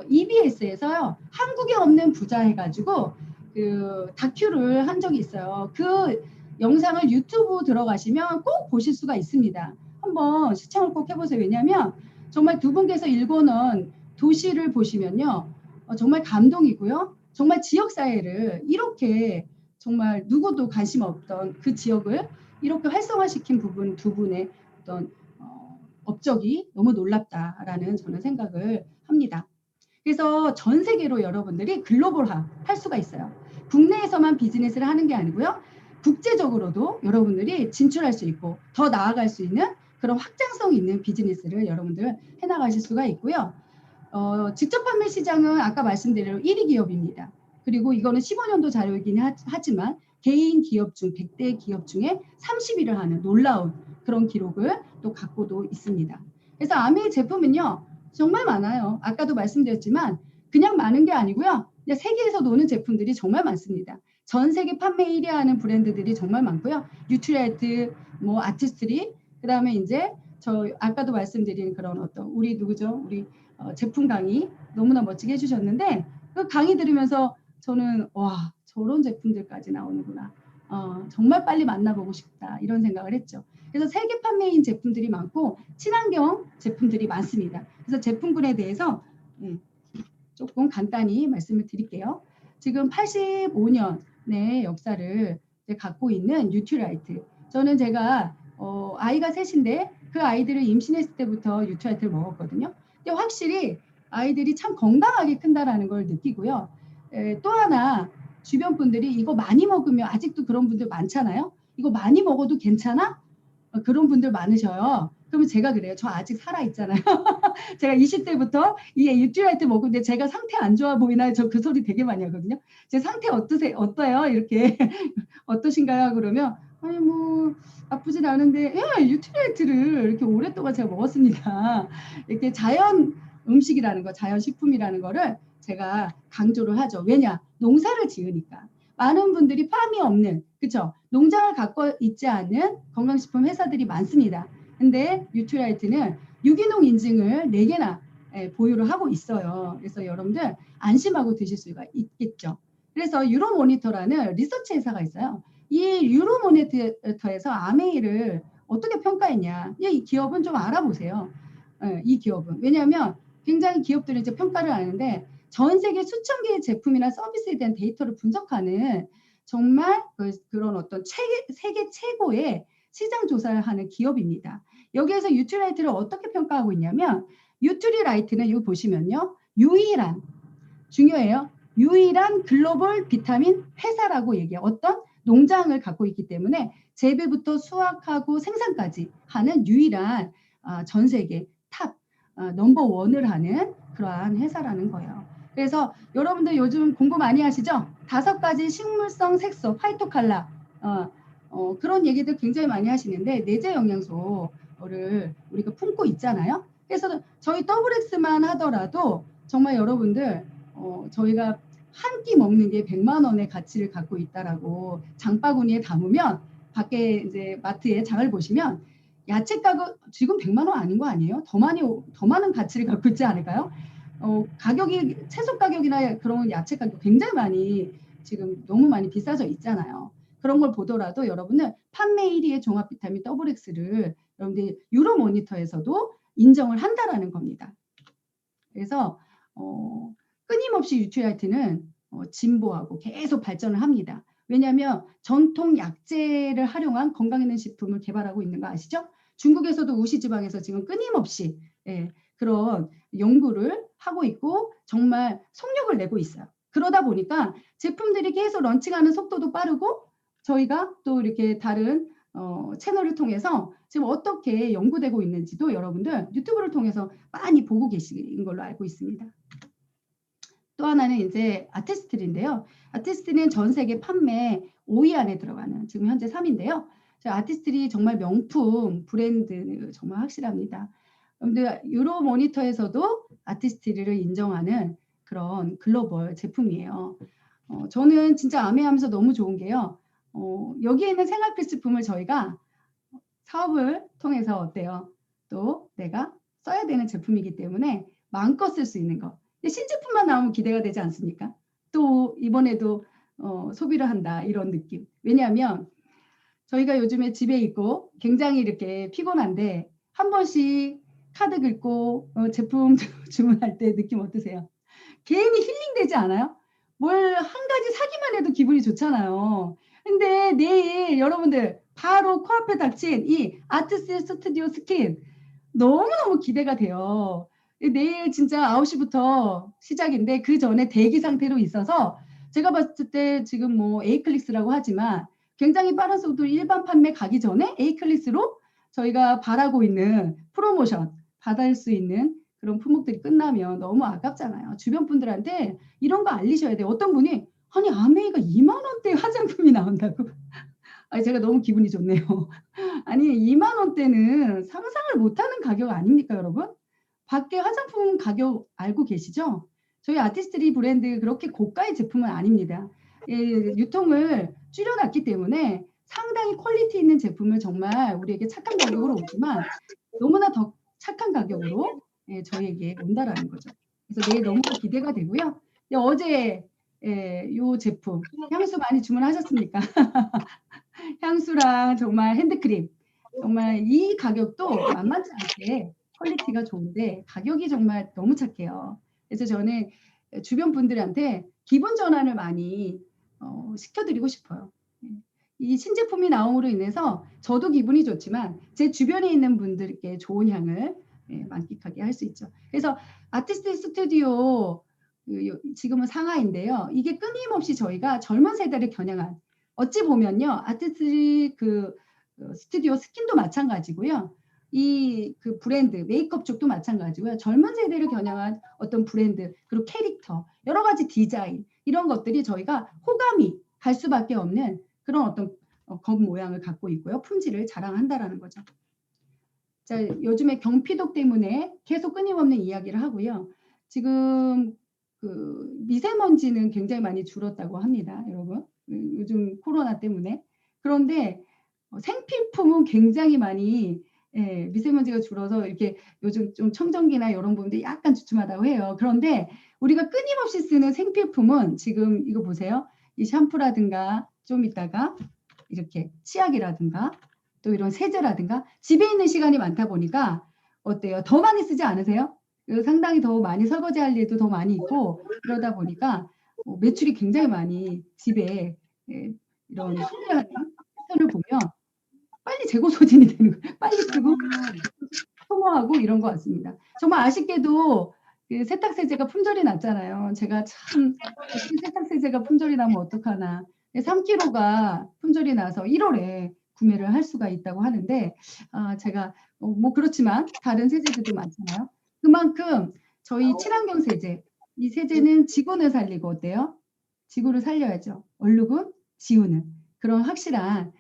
[SPEAKER 2] EBS에서요. 한국에 없는 부자 해가지고 그 다큐를 한 적이 있어요. 그 영상을 유튜브 들어가시면 꼭 보실 수가 있습니다. 한번 시청을 꼭 해보세요. 왜냐하면 정말 두 분께서 일궈놓은 도시를 보시면요. 정말 감동이고요. 정말 지역사회를 이렇게 정말 누구도 관심 없던 그 지역을 이렇게 활성화시킨 부분 두 분의 어떤 업적이 너무 놀랍다라는 저는 생각을 합니다. 그래서 전 세계로 여러분들이 글로벌화 할 수가 있어요. 국내에서만 비즈니스를 하는 게 아니고요. 국제적으로도 여러분들이 진출할 수 있고 더 나아갈 수 있는 그런 확장성 있는 비즈니스를 여러분들 해나가실 수가 있고요. 직접 판매 시장은 아까 말씀드린 대로 1위 기업입니다. 그리고 이거는 15년도 자료이긴 하지만 개인 기업 중 100대 기업 중에 30위를 하는 놀라운 그런 기록을 또 갖고도 있습니다. 그래서 아메이 제품은요. 정말 많아요. 아까도 말씀드렸지만 그냥 많은 게 아니고요. 그냥 세계에서 노는 제품들이 정말 많습니다. 전 세계 판매 1위 하는 브랜드들이 정말 많고요. 뉴트리얼트, 뭐 아티스트리, 그다음에 이제 저 아까도 말씀드린 그런 어떤 우리 누구죠? 우리 제품 강의 너무나 멋지게 해주셨는데 그 강의 들으면서 저는 와 저런 제품들까지 나오는구나. 정말 빨리 만나보고 싶다 이런 생각을 했죠. 그래서 세계 판매인 제품들이 많고 친환경 제품들이 많습니다. 그래서 제품군에 대해서 조금 간단히 말씀을 드릴게요. 지금 85년의 역사를 갖고 있는 뉴트라이트. 저는 제가 아이가 셋인데 그 아이들을 임신했을 때부터 뉴트라이트를 먹었거든요. 근데 확실히 아이들이 참 건강하게 큰다라는 걸 느끼고요. 또 하나 주변 분들이 이거 많이 먹으면 아직도 그런 분들 많잖아요. 이거 많이 먹어도 괜찮아? 그런 분들 많으셔요. 그러면 제가 그래요. 저 아직 살아있잖아요. 제가 20대부터 이 뉴트라이트 먹고 근데 제가 상태 안 좋아 보이나요? 저 그 소리 되게 많이 하거든요. 제 상태 어떠세요? 이렇게 어떠신가요? 그러면 아니 뭐 나쁘진 않은데 예, 뉴트라이트를 이렇게 오랫동안 제가 먹었습니다. 이렇게 자연 음식이라는 거, 자연 식품이라는 거를 제가 강조를 하죠. 왜냐? 농사를 지으니까. 많은 분들이 팜이 없는, 그쵸? 농장을 갖고 있지 않은 건강식품 회사들이 많습니다. 근데 뉴트라이트는 유기농 인증을 4개나 보유를 하고 있어요. 그래서 여러분들 안심하고 드실 수가 있겠죠. 그래서 유로모니터라는 리서치 회사가 있어요. 이 유로모니터에서 아메이를 어떻게 평가했냐. 이 기업은 좀 알아보세요. 이 기업은. 왜냐하면 굉장히 기업들은 이제 평가를 하는데 전 세계 수천 개의 제품이나 서비스에 대한 데이터를 분석하는 정말 그런 어떤 세계 최고의 시장 조사를 하는 기업입니다. 여기에서 뉴트리라이트를 어떻게 평가하고 있냐면 뉴트리라이트는 여기 보시면요. 유일한 중요해요. 유일한 글로벌 비타민 회사라고 얘기해요. 어떤 농장을 갖고 있기 때문에 재배부터 수확하고 생산까지 하는 유일한 전 세계 탑 넘버 원을 하는 그러한 회사라는 거예요. 그래서 여러분들 요즘 공부 많이 하시죠? 5가지 식물성 색소, 파이토칼라 그런 얘기들 굉장히 많이 하시는데 내재 영양소를 우리가 품고 있잖아요. 그래서 저희 더블엑스만 하더라도 정말 여러분들 저희가 한 끼 먹는 게 100만 원의 가치를 갖고 있다라고 장바구니에 담으면 밖에 이제 마트에 장을 보시면 야채 가격 지금 100만 원 아닌 거 아니에요? 더 많은 가치를 갖고 있지 않을까요? 가격이 채소 가격이나 그런 야채 가격 굉장히 많이 지금 너무 많이 비싸져 있잖아요. 그런 걸 보더라도 여러분은 판매 1위의 종합 비타민 더블엑스를 여러분들 유로 모니터에서도 인정을 한다라는 겁니다. 그래서 끊임없이 뉴트리라이트는 진보하고 계속 발전을 합니다. 왜냐하면 전통 약재를 활용한 건강 있는 식품을 개발하고 있는 거 아시죠? 중국에서도 우시 지방에서 지금 끊임없이 그런 연구를 하고 있고 정말 속력을 내고 있어요. 그러다 보니까 제품들이 계속 런칭하는 속도도 빠르고 저희가 또 이렇게 다른 채널을 통해서 지금 어떻게 연구되고 있는지도 여러분들 유튜브를 통해서 많이 보고 계신 걸로 알고 있습니다. 또 하나는 이제 아티스트리인데요. 아티스트리는 전 세계 판매 5위 안에 들어가는 지금 현재 3위인데요. 아티스트리 정말 명품 브랜드 정말 확실합니다. 여러분들 유로 모니터에서도 아티스트리를 인정하는 그런 글로벌 제품이에요. 저는 진짜 아메하면서 너무 좋은 게요. 여기에 있는 생활 필수품을 저희가 사업을 통해서 어때요? 또 내가 써야 되는 제품이기 때문에 마음껏 쓸 수 있는 거. 신제품만 나오면 기대가 되지 않습니까? 또 이번에도 소비를 한다 이런 느낌. 왜냐하면 저희가 요즘에 집에 있고 굉장히 이렇게 피곤한데 한 번씩 카드 긁고 제품 주문할 때 느낌 어떠세요? 괜히 힐링되지 않아요? 뭘 한 가지 사기만 해도 기분이 좋잖아요. 근데 내일 여러분들 바로 코앞에 닥친 이 아트스 스튜디오 스킨 너무너무 기대가 돼요. 내일 진짜 9시부터 시작인데 그 전에 대기 상태로 있어서 제가 봤을 때 지금 뭐 에이클릭스라고 하지만 굉장히 빠른 속도로 일반 판매 가기 전에 에이클릭스로 저희가 바라고 있는 프로모션 받을 수 있는 그런 품목들이 끝나면 너무 아깝잖아요. 주변 분들한테 이런 거 알리셔야 돼요. 어떤 분이 아니 아메이가 2만 원대 화장품이 나온다고. 아니 제가 너무 기분이 좋네요. 아니 2만 원대는 상상을 못하는 가격 아닙니까 여러분? 밖에 화장품 가격 알고 계시죠? 저희 아티스트리 브랜드 그렇게 고가의 제품은 아닙니다. 유통을 줄여놨기 때문에 상당히 퀄리티 있는 제품을 정말 우리에게 착한 가격으로 오지만 너무나 더 착한 가격으로 저희에게 온다라는 거죠. 그래서 내일 너무 기대가 되고요. 어제 이 제품 향수 많이 주문하셨습니까? 향수랑 정말 핸드크림 정말 이 가격도 만만치 않게 퀄리티가 좋은데 가격이 정말 너무 착해요. 그래서 저는 주변 분들한테 기분 전환을 많이 시켜드리고 싶어요. 이 신제품이 나옴으로 인해서 저도 기분이 좋지만 제 주변에 있는 분들께 좋은 향을 만끽하게 할 수 있죠. 그래서 아티스트 스튜디오 지금은 상하인데요. 이게 끊임없이 저희가 젊은 세대를 겨냥한 어찌 보면요. 아티스트 스튜디오 스킨도 마찬가지고요. 이 그 브랜드, 메이크업 쪽도 마찬가지고요. 젊은 세대를 겨냥한 어떤 브랜드, 그리고 캐릭터, 여러 가지 디자인 이런 것들이 저희가 호감이 갈 수밖에 없는 그런 어떤 겉 모양을 갖고 있고요. 품질을 자랑한다라는 거죠. 자, 요즘에 경피독 때문에 계속 끊임없는 이야기를 하고요. 지금 그 미세먼지는 굉장히 많이 줄었다고 합니다, 여러분. 요즘 코로나 때문에. 그런데 생필품은 굉장히 많이 미세먼지가 줄어서 이렇게 요즘 좀 청정기나 이런 부분들이 약간 주춤하다고 해요. 그런데 우리가 끊임없이 쓰는 생필품은 지금 이거 보세요. 이 샴푸라든가 좀 이따가 이렇게 치약이라든가 또 이런 세제라든가 집에 있는 시간이 많다 보니까 어때요? 더 많이 쓰지 않으세요? 상당히 더 많이 설거지할 일도 더 많이 있고 그러다 보니까 매출이 굉장히 많이 집에 이런 소비하는 패턴을 보면 빨리 재고 소진이 되는 거예요. 빨리 쓰고 소모하고 이런 것 같습니다. 정말 아쉽게도 그 세탁세제가 품절이 났잖아요. 제가 참 세탁세제가 품절이 나면 어떡하나. 3kg가 품절이 나서 1월에 구매를 할 수가 있다고 하는데 제가 뭐 그렇지만 다른 세제들도 많잖아요. 그만큼 저희 친환경 세제, 이 세제는 지구를 살리고 어때요? 지구를 살려야죠. 얼룩은 지우는 그런 확실한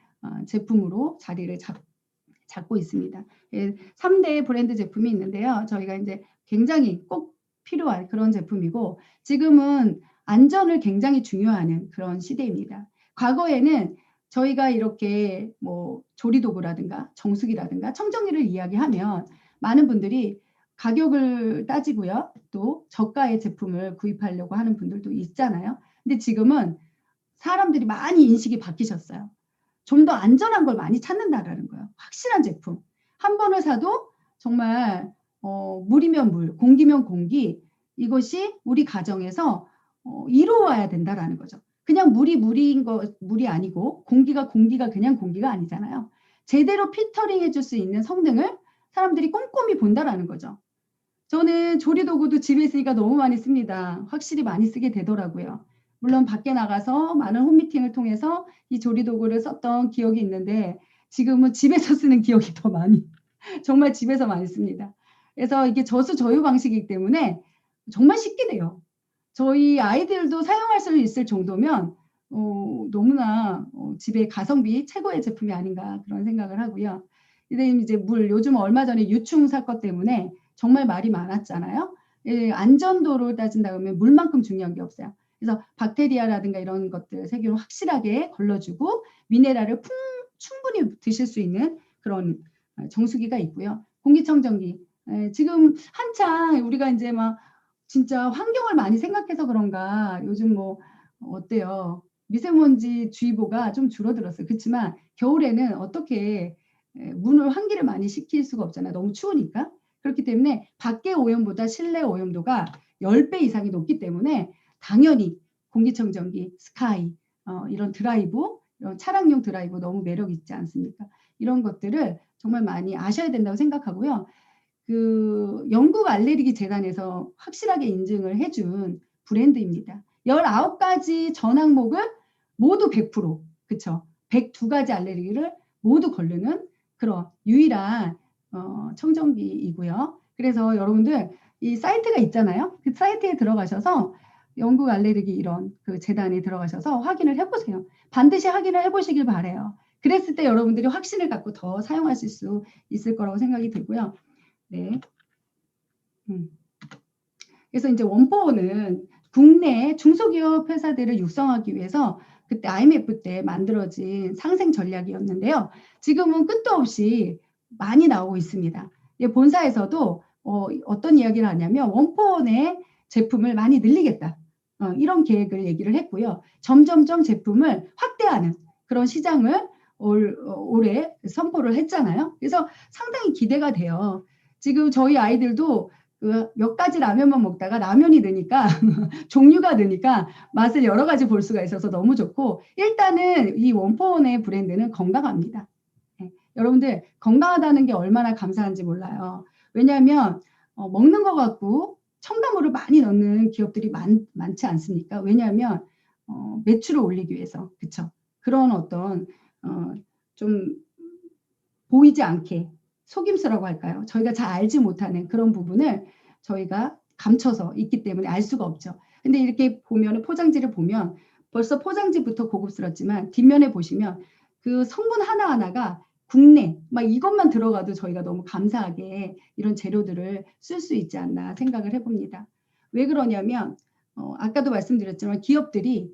[SPEAKER 2] 제품으로 자리를 잡고 있습니다. 3대 브랜드 제품이 있는데요. 저희가 이제 굉장히 꼭 필요한 그런 제품이고 지금은 안전을 굉장히 중요하는 그런 시대입니다. 과거에는 저희가 이렇게 뭐 조리도구라든가 정수기라든가 청정기를 이야기하면 많은 분들이 가격을 따지고요. 또 저가의 제품을 구입하려고 하는 분들도 있잖아요. 근데 지금은 사람들이 많이 인식이 바뀌셨어요. 좀 더 안전한 걸 많이 찾는다라는 거예요. 확실한 제품. 한 번을 사도 정말 물이면 물, 공기면 공기 이것이 우리 가정에서 이루어야 된다라는 거죠. 그냥 물이 아니고 공기가 그냥 공기가 아니잖아요. 제대로 필터링 해줄 수 있는 성능을 사람들이 꼼꼼히 본다라는 거죠. 저는 조리도구도 집에 있으니까 너무 많이 씁니다. 확실히 많이 쓰게 되더라고요. 물론 밖에 나가서 많은 홈미팅을 통해서 이 조리도구를 썼던 기억이 있는데 지금은 집에서 쓰는 기억이 더 많이 정말 집에서 많이 씁니다. 그래서 이게 저수저유 방식이기 때문에 정말 쉽게 돼요. 저희 아이들도 사용할 수 있을 정도면 너무나 집에 가성비 최고의 제품이 아닌가 그런 생각을 하고요. 근데 이제 요즘 얼마 전에 유충 사건 때문에 정말 말이 많았잖아요. 안전도를 따진다 그러면 물만큼 중요한 게 없어요. 그래서 박테리아라든가 이런 것들 세균을 확실하게 걸러주고 미네랄을 충분히 드실 수 있는 그런 정수기가 있고요. 공기청정기. 지금 한창 우리가 이제 막 진짜 환경을 많이 생각해서 그런가 요즘 뭐 어때요? 미세먼지 주의보가 좀 줄어들었어요. 그렇지만 겨울에는 어떻게 문을 환기를 많이 시킬 수가 없잖아요. 너무 추우니까. 그렇기 때문에 밖의 오염보다 실내 오염도가 10배 이상이 높기 때문에 당연히 공기청정기, 스카이, 이런 드라이브, 이런 차량용 드라이브 너무 매력 있지 않습니까? 이런 것들을 정말 많이 아셔야 된다고 생각하고요. 그 영국 알레르기 재단에서 확실하게 인증을 해준 브랜드입니다. 19가지 전 항목을 모두 100%, 그쵸? 102가지 알레르기를 모두 거르는 그런 유일한 청정기이고요. 그래서 여러분들 이 사이트가 있잖아요. 그 사이트에 들어가셔서 영국 알레르기 이런 그 재단에 들어가셔서 확인을 해보세요. 반드시 확인을 해보시길 바래요. 그랬을 때 여러분들이 확신을 갖고 더 사용하실 수 있을 거라고 생각이 들고요. 네. 그래서 이제 원포는 국내 중소기업 회사들을 육성하기 위해서 그때 IMF 때 만들어진 상생 전략이었는데요. 지금은 끝도 없이 많이 나오고 있습니다. 본사에서도 어떤 이야기를 하냐면 원포원의 제품을 많이 늘리겠다. 이런 계획을 얘기를 했고요. 점점점 제품을 확대하는 그런 시장을 올해 선포를 했잖아요. 그래서 상당히 기대가 돼요. 지금 저희 아이들도 몇 가지 라면만 먹다가 라면이 느니까 종류가 느니까 맛을 여러 가지 볼 수가 있어서 너무 좋고 일단은 이 원포원의 브랜드는 건강합니다. 네. 여러분들 건강하다는 게 얼마나 감사한지 몰라요. 왜냐하면 먹는 것 같고 첨가물을 많이 넣는 기업들이 많지 않습니까? 왜냐하면 매출을 올리기 위해서 그쵸? 그런 어떤 좀 보이지 않게 속임수라고 할까요? 저희가 잘 알지 못하는 그런 부분을 저희가 감춰서 있기 때문에 알 수가 없죠. 근데 이렇게 보면 포장지를 보면 벌써 포장지부터 고급스럽지만 뒷면에 보시면 그 성분 하나하나가 국내 막 이것만 들어가도 저희가 너무 감사하게 이런 재료들을 쓸 수 있지 않나 생각을 해봅니다. 왜 그러냐면 아까도 말씀드렸지만 기업들이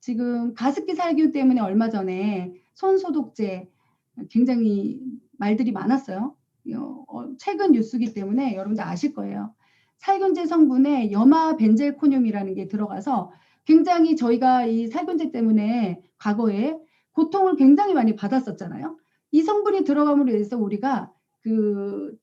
[SPEAKER 2] 지금 가습기 살균 때문에 얼마 전에 손소독제 굉장히 말들이 많았어요. 최근 뉴스기 때문에 여러분들 아실 거예요. 살균제 성분에 염화벤젤코늄이라는 게 들어가서 굉장히 저희가 이 살균제 때문에 과거에 고통을 굉장히 많이 받았었잖아요. 이 성분이 들어감으로 해서 우리가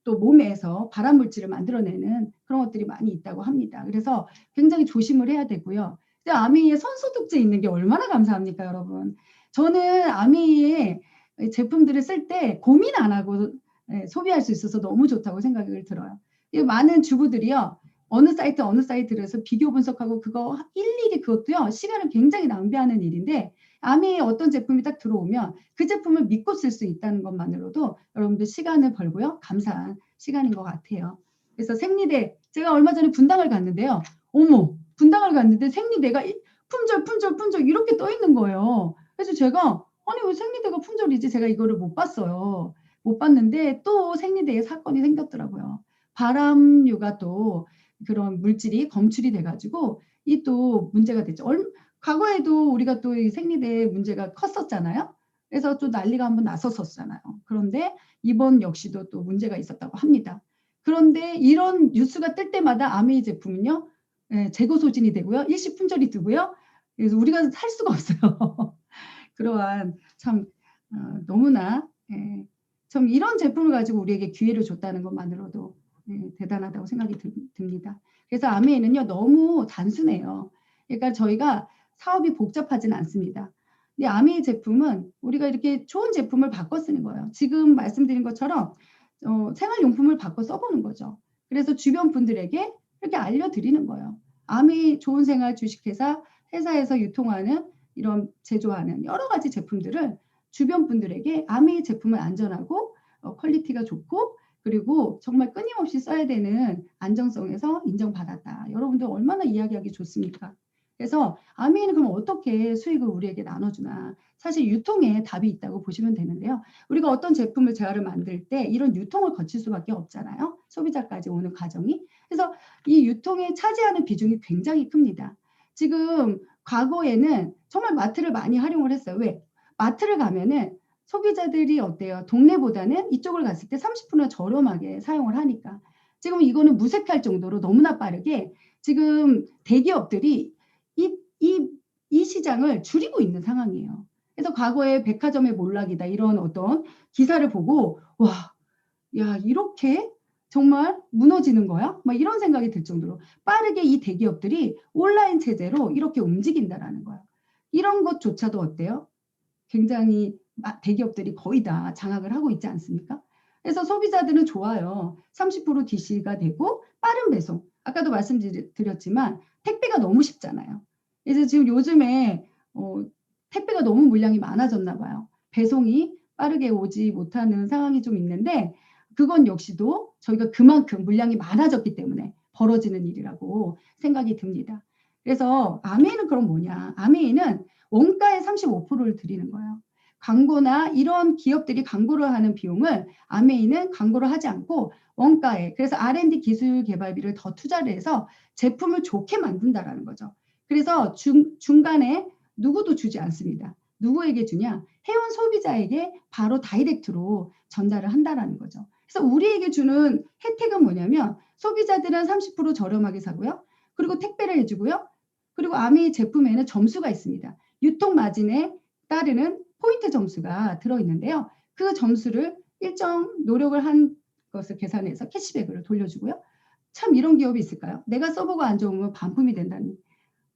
[SPEAKER 2] 또 몸에서 발암 물질을 만들어내는 그런 것들이 많이 있다고 합니다. 그래서 굉장히 조심을 해야 되고요. 근데 아미의 손소독제 있는 게 얼마나 감사합니까, 여러분? 저는 아미의 제품들을 쓸 때 고민 안 하고 소비할 수 있어서 너무 좋다고 생각을 들어요. 많은 주부들이요. 어느 사이트에서 비교 분석하고 그거 일일이 그것도요. 시간을 굉장히 낭비하는 일인데 아미의 어떤 제품이 딱 들어오면 그 제품을 믿고 쓸 수 있다는 것만으로도 여러분들 시간을 벌고요. 감사한 시간인 것 같아요. 그래서 생리대 제가 얼마 전에 분당을 갔는데요. 어머 분당을 갔는데 생리대가 품절 이렇게 떠 있는 거예요. 그래서 제가 아니 왜 생리대가 품절이지? 제가 이거를 못 봤어요. 못 봤는데 또 생리대에 사건이 생겼더라고요. 발암류가 또 그런 물질이 검출이 돼가지고 이 또 문제가 됐죠. 과거에도 우리가 또 이 생리대 문제가 컸었잖아요. 그래서 또 난리가 한번 났었잖아요. 그런데 이번 역시도 또 문제가 있었다고 합니다. 그런데 이런 뉴스가 뜰 때마다 아메이 제품은요. 재고 소진이 되고요. 일시 품절이 뜨고요. 그래서 우리가 살 수가 없어요. 그러한 참 너무나 참 이런 제품을 가지고 우리에게 기회를 줬다는 것만으로도 대단하다고 생각이 듭니다. 그래서 아메이는요 너무 단순해요. 그러니까 저희가 사업이 복잡하진 않습니다. 근데 아메이 제품은 우리가 이렇게 좋은 제품을 바꿔 쓰는 거예요. 지금 말씀드린 것처럼 생활용품을 바꿔 써보는 거죠. 그래서 주변 분들에게 이렇게 알려드리는 거예요. 아메이 좋은 생활 주식회사 회사에서 유통하는 이런 제조하는 여러 가지 제품들을 주변 분들에게 아메이 제품은 안전하고 퀄리티가 좋고 그리고 정말 끊임없이 써야 되는 안정성에서 인정받았다. 여러분들 얼마나 이야기하기 좋습니까? 그래서 아메이는 그럼 어떻게 수익을 우리에게 나눠주나. 사실 유통에 답이 있다고 보시면 되는데요. 우리가 어떤 제품을 재화를 만들 때 이런 유통을 거칠 수밖에 없잖아요. 소비자까지 오는 과정이. 그래서 이 유통에 차지하는 비중이 굉장히 큽니다. 지금 과거에는 정말 마트를 많이 활용을 했어요. 왜? 마트를 가면은 소비자들이 어때요? 동네보다는 이쪽을 갔을 때 30%나 저렴하게 사용을 하니까. 지금 이거는 무색할 정도로 너무나 빠르게 지금 대기업들이 이 시장을 줄이고 있는 상황이에요. 그래서 과거에 백화점의 몰락이다 이런 어떤 기사를 보고 와, 야 이렇게 정말 무너지는 거야? 막 이런 생각이 들 정도로 빠르게 이 대기업들이 온라인 체제로 이렇게 움직인다라는 거예요. 이런 것조차도 어때요? 굉장히 대기업들이 거의 다 장악을 하고 있지 않습니까? 그래서 소비자들은 좋아요. 30% DC가 되고 빠른 배송. 아까도 말씀드렸지만 택배가 너무 쉽잖아요. 그래서 지금 요즘에 택배가 너무 물량이 많아졌나 봐요. 배송이 빠르게 오지 못하는 상황이 좀 있는데 그건 역시도 저희가 그만큼 물량이 많아졌기 때문에 벌어지는 일이라고 생각이 듭니다. 그래서 아메이는 그럼 뭐냐? 아메이는 원가의 35%를 드리는 거예요. 광고나 이런 기업들이 광고를 하는 비용을 아메이는 광고를 하지 않고 원가에 그래서 R&D 기술 개발비를 더 투자를 해서 제품을 좋게 만든다라는 거죠. 그래서 중간에 누구도 주지 않습니다. 누구에게 주냐? 회원 소비자에게 바로 다이렉트로 전달을 한다라는 거죠. 그래서 우리에게 주는 혜택은 뭐냐면 소비자들은 30% 저렴하게 사고요. 그리고 택배를 해주고요. 그리고 아메이 제품에는 점수가 있습니다. 유통 마진에 따르는 포인트 점수가 들어있는데요. 그 점수를 일정 노력을 한 것을 계산해서 캐시백으로 돌려주고요. 참 이런 기업이 있을까요? 내가 써보고 안 좋으면 반품이 된다는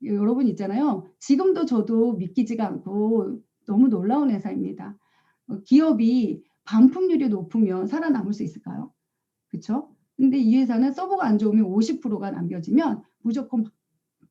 [SPEAKER 2] 여러분 있잖아요. 지금도 저도 믿기지가 않고 너무 놀라운 회사입니다. 기업이 반품률이 높으면 살아남을 수 있을까요? 그렇죠? 근데 이 회사는 서버가 안 좋으면 50%가 남겨지면 무조건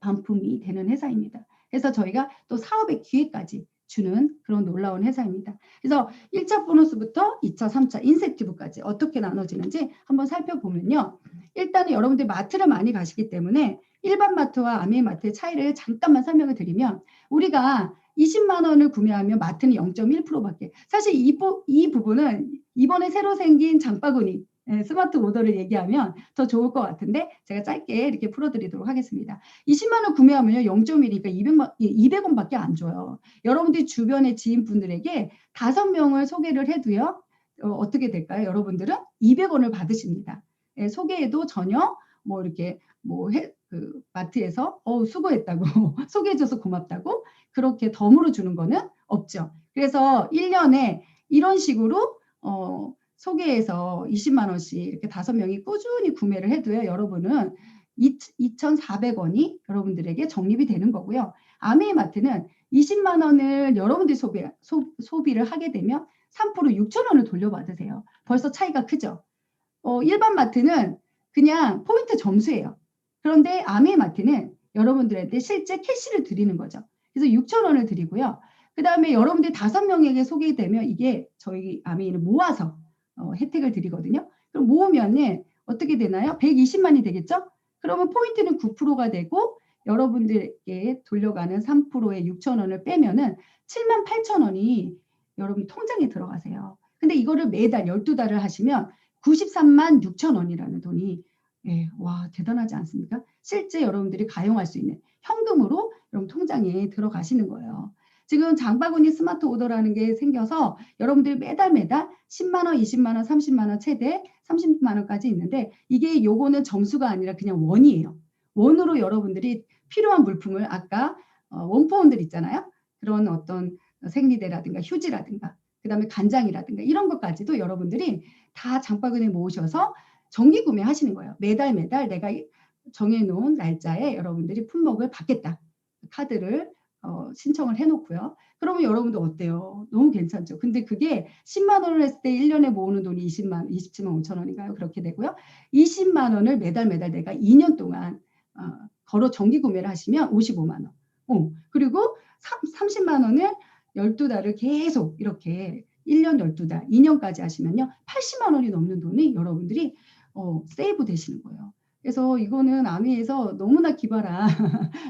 [SPEAKER 2] 반품이 되는 회사입니다. 그래서 저희가 또 사업의 기회까지 주는 그런 놀라운 회사입니다. 그래서 1차 보너스부터 2차, 3차 인센티브까지 어떻게 나눠지는지 한번 살펴보면요. 일단은 여러분들이 마트를 많이 가시기 때문에 일반 마트와 아메이 마트의 차이를 잠깐만 설명을 드리면 우리가 20만 원을 구매하면 마트는 0.1%밖에. 사실 이 부분은 이번에 새로 생긴 장바구니 스마트 오더를 얘기하면 더 좋을 것 같은데 제가 짧게 이렇게 풀어드리도록 하겠습니다. 20만 원 구매하면요 0.1이니까 200원밖에 안 줘요. 여러분들이 주변의 지인분들에게 5명을 소개를 해도요 어떻게 될까요? 여러분들은 200원을 받으십니다. 소개해도 전혀 뭐 이렇게 그 마트에서 수고했다고 소개해줘서 고맙다고 그렇게 덤으로 주는 거는 없죠. 그래서 1년에 이런 식으로 소개해서 20만 원씩 이렇게 5명이 꾸준히 구매를 해도요. 여러분은 2,400원이 여러분들에게 적립이 되는 거고요. 아메이 마트는 20만 원을 여러분들이 소비를 하게 되면 3% 6천 원을 돌려받으세요. 벌써 차이가 크죠. 일반 마트는 그냥 포인트 점수예요. 그런데 아메이 마트는 여러분들한테 실제 캐시를 드리는 거죠. 그래서 6천 원을 드리고요. 그 다음에 여러분들이 5명에게 소개되면 이게 저희 아메이는 모아서 혜택을 드리거든요. 그럼 모으면은 어떻게 되나요? 120만이 되겠죠? 그러면 포인트는 9%가 되고 여러분들에게 돌려가는 3%의 6천 원을 빼면은 7만 8천 원이 여러분 통장에 들어가세요. 근데 이거를 매달 12달을 하시면 93만 6천 원이라는 돈이 와 대단하지 않습니까? 실제 여러분들이 가용할 수 있는 현금으로 여러분 통장에 들어가시는 거예요. 지금 장바구니 스마트 오더라는 게 생겨서 여러분들이 매달 10만 원, 20만 원, 30만 원 최대 30만 원까지 있는데 이게 요거는 점수가 아니라 그냥 원이에요. 원으로 여러분들이 필요한 물품을 아까 원포원들 있잖아요. 그런 어떤 생리대라든가 휴지라든가 그다음에 간장이라든가 이런 것까지도 여러분들이 다 장바구니에 모으셔서 정기 구매하시는 거예요. 매달 내가 정해놓은 날짜에 여러분들이 품목을 받겠다. 카드를 신청을 해놓고요. 그러면 여러분들 어때요? 너무 괜찮죠. 근데 그게 10만 원을 했을 때 1년에 모으는 돈이 27만 5천 원인가요? 그렇게 되고요. 20만 원을 매달 내가 2년 동안 걸어 정기 구매를 하시면 55만 원. 그리고 30만 원을 12달을 계속 이렇게 1년 12달, 2년까지 하시면요. 80만 원이 넘는 돈이 여러분들이 세이브 되시는 거예요. 그래서 이거는 아미에서 너무나 기발한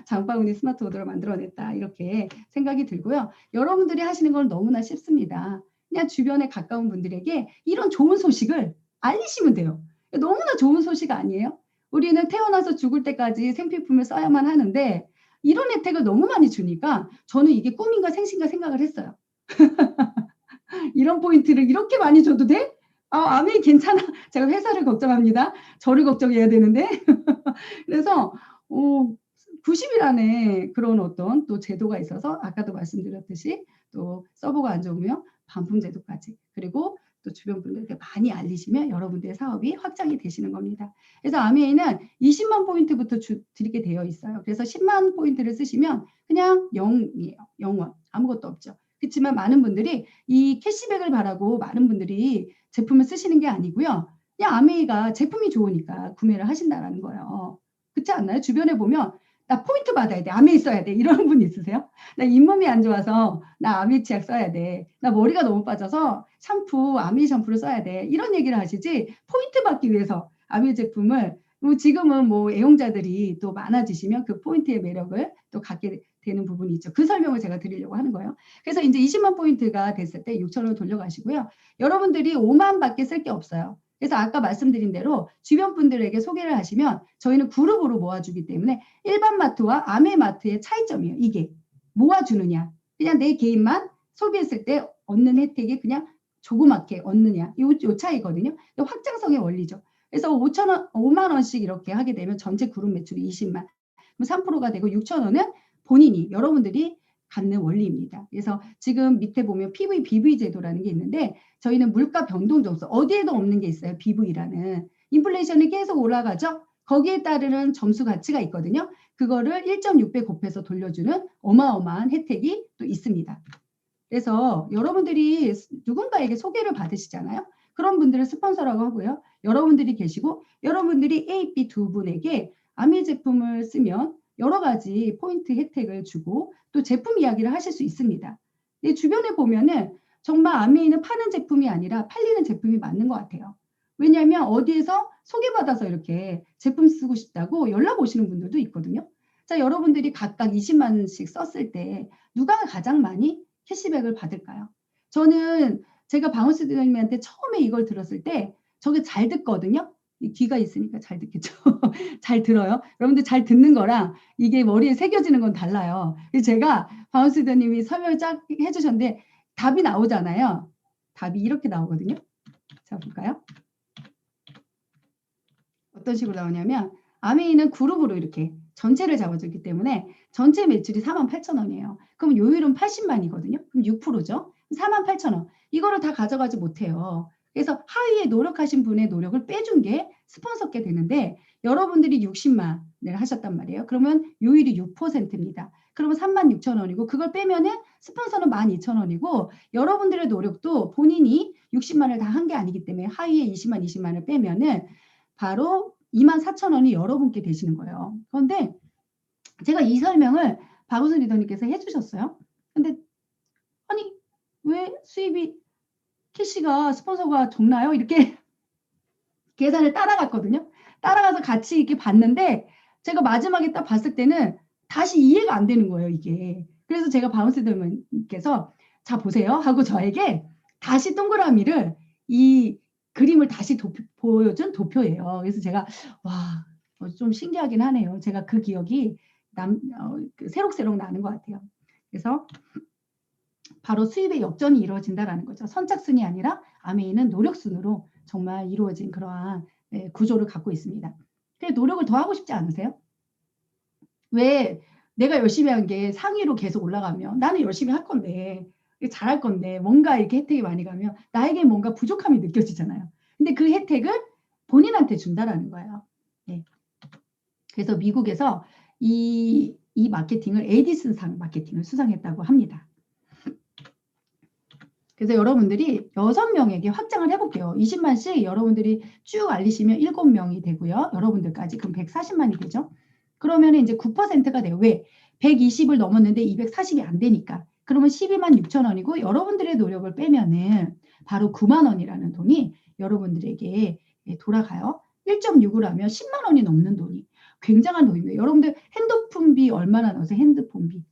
[SPEAKER 2] 장바구니 스마트 오더를 만들어냈다 이렇게 생각이 들고요. 여러분들이 하시는 건 너무나 쉽습니다. 그냥 주변에 가까운 분들에게 이런 좋은 소식을 알리시면 돼요. 너무나 좋은 소식 아니에요? 우리는 태어나서 죽을 때까지 생필품을 써야만 하는데 이런 혜택을 너무 많이 주니까 저는 이게 꿈인가 생신가 생각을 했어요. 이런 포인트를 이렇게 많이 줘도 돼? 아메이 괜찮아. 제가 회사를 걱정합니다. 저를 걱정해야 되는데. 그래서 90일 안에 그런 어떤 또 제도가 있어서 아까도 말씀드렸듯이 또 서버가 안 좋으면 반품 제도까지 그리고 또 주변 분들께 많이 알리시면 여러분들의 사업이 확장이 되시는 겁니다. 그래서 아메이는 20만 포인트부터 드리게 되어 있어요. 그래서 10만 포인트를 쓰시면 그냥 0이에요. 0원. 아무것도 없죠. 그렇지만 많은 분들이 이 캐시백을 바라고 많은 분들이 제품을 쓰시는 게 아니고요. 그냥 아메이가 제품이 좋으니까 구매를 하신다라는 거예요. 그렇지 않나요? 주변에 보면 나 포인트 받아야 돼. 아메이 써야 돼. 이런 분 있으세요? 나 잇몸이 안 좋아서 나 아메이 치약 써야 돼. 나 머리가 너무 빠져서 아메이 샴푸를 써야 돼. 이런 얘기를 하시지 포인트 받기 위해서 아메이 제품을 지금은 애용자들이 또 많아지시면 그 포인트의 매력을 또 갖게 되는 부분이 있죠. 그 설명을 제가 드리려고 하는 거예요. 그래서 이제 20만 포인트가 됐을 때 6천 원을 돌려가시고요. 여러분들이 5만 밖에 쓸 게 없어요. 그래서 아까 말씀드린 대로 주변 분들에게 소개를 하시면 저희는 그룹으로 모아주기 때문에 일반 마트와 아메 마트의 차이점이에요. 이게 모아주느냐 그냥 내 개인만 소비했을 때 얻는 혜택이 그냥 조그맣게 얻느냐 요 차이거든요. 확장성의 원리죠. 그래서 5만 원씩 이렇게 하게 되면 전체 그룹 매출이 20만 3%가 되고 6천 원은 본인이 여러분들이 갖는 원리입니다. 그래서 지금 밑에 보면 PV, BV 제도라는 게 있는데 저희는 물가 변동 점수 어디에도 없는 게 있어요. BV라는 인플레이션이 계속 올라가죠. 거기에 따르는 점수 가치가 있거든요. 그거를 1.6배 곱해서 돌려주는 어마어마한 혜택이 또 있습니다. 그래서 여러분들이 누군가에게 소개를 받으시잖아요. 그런 분들을 스폰서라고 하고요. 여러분들이 계시고 여러분들이 A, B 두 분에게 아메 제품을 쓰면 여러 가지 포인트 혜택을 주고 또 제품 이야기를 하실 수 있습니다. 내 주변에 보면은 정말 아메이는 파는 제품이 아니라 팔리는 제품이 맞는 것 같아요. 왜냐하면 어디에서 소개받아서 이렇게 제품 쓰고 싶다고 연락 오시는 분들도 있거든요. 자, 여러분들이 각각 20만 원씩 썼을 때 누가 가장 많이 캐시백을 받을까요? 저는 제가 방울스 대장님한테 처음에 이걸 들었을 때 저게 잘 듣거든요. 귀가 있으니까 잘 듣겠죠. 잘 들어요. 여러분들 잘 듣는 거랑 이게 머리에 새겨지는 건 달라요. 그래서 제가 방울스 대장님이 설명을 쫙 해주셨는데 답이 나오잖아요. 답이 이렇게 나오거든요. 자, 볼까요? 어떤 식으로 나오냐면 아메이는 그룹으로 이렇게 전체를 잡아주기 때문에 전체 매출이 48,000원이에요. 그럼 요율은 80만이거든요. 그럼 6%죠. 48,000원. 이거를 다 가져가지 못해요. 그래서 하위에 노력하신 분의 노력을 빼준 게 스폰서께 되는데 여러분들이 60만을 하셨단 말이에요. 그러면 요율이 6%입니다. 그러면 36,000원이고 그걸 빼면은 스폰서는 12,000원이고 여러분들의 노력도 본인이 60만을 다 한 게 아니기 때문에 하위에 20만, 20만을 빼면은 바로 24,000원이 여러분께 되시는 거예요. 그런데 제가 이 설명을 박우순 리더님께서 해주셨어요. 근데 아니 왜 수입이 캐시가 스폰서가 적나요? 이렇게 계산을 따라갔거든요. 따라가서 같이 이렇게 봤는데 제가 마지막에 딱 봤을 때는 다시 이해가 안 되는 거예요, 이게. 그래서 제가 박우순 리더님께서 자 보세요 하고 저에게 다시 동그라미를 이 그림을 다시 보여준 도표예요. 그래서 제가 와, 좀 신기하긴 하네요. 제가 그 기억이 새록새록 나는 것 같아요. 그래서 바로 수입의 역전이 이루어진다라는 거죠. 선착순이 아니라 아메이는 노력순으로 정말 이루어진 그러한 구조를 갖고 있습니다. 그래서 노력을 더 하고 싶지 않으세요? 왜 내가 열심히 한 게 상위로 계속 올라가면 나는 열심히 할 건데 잘할 건데 뭔가 이렇게 혜택이 많이 가면 나에게 뭔가 부족함이 느껴지잖아요. 근데 그 혜택을 본인한테 준다라는 거예요. 네. 그래서 미국에서 이 마케팅을 에디슨상 마케팅을 수상했다고 합니다. 그래서 여러분들이 6명에게 확장을 해볼게요. 20만씩 여러분들이 쭉 알리시면 7명이 되고요. 여러분들까지 그럼 140만이 되죠. 그러면 이제 9%가 돼요. 왜? 120을 넘었는데 240이 안 되니까. 그러면 12만 6천 원이고 여러분들의 노력을 빼면은 바로 9만 원이라는 돈이 여러분들에게 돌아가요. 1.6을 하면 10만 원이 넘는 돈이 굉장한 돈입니다. 여러분들 핸드폰비 얼마나 나오세요? 핸드폰비.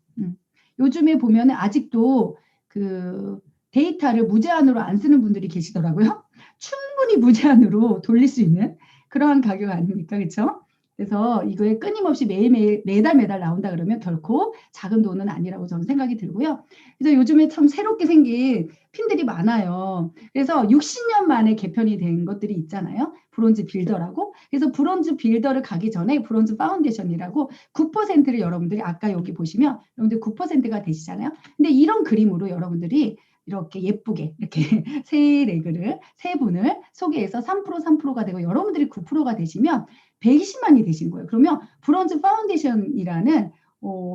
[SPEAKER 2] 요즘에 보면 아직도 그 데이터를 무제한으로 안 쓰는 분들이 계시더라고요. 충분히 무제한으로 돌릴 수 있는 그러한 가격 아닙니까? 그렇죠? 그래서 이거에 끊임없이 매일매일 매달 나온다 그러면 결코 작은 돈은 아니라고 저는 생각이 들고요. 그래서 요즘에 참 새롭게 생긴 핀들이 많아요. 그래서 60년 만에 개편이 된 것들이 있잖아요. 브론즈 빌더라고. 그래서 브론즈 빌더를 가기 전에 브론즈 파운데이션이라고 9%를 여러분들이 아까 여기 보시면 여러분들 9%가 되시잖아요. 근데 이런 그림으로 여러분들이 이렇게 예쁘게 이렇게 세 분을 소개해서 3%가 되고 여러분들이 9%가 되시면 120만이 되신 거예요. 그러면 브론즈 파운데이션이라는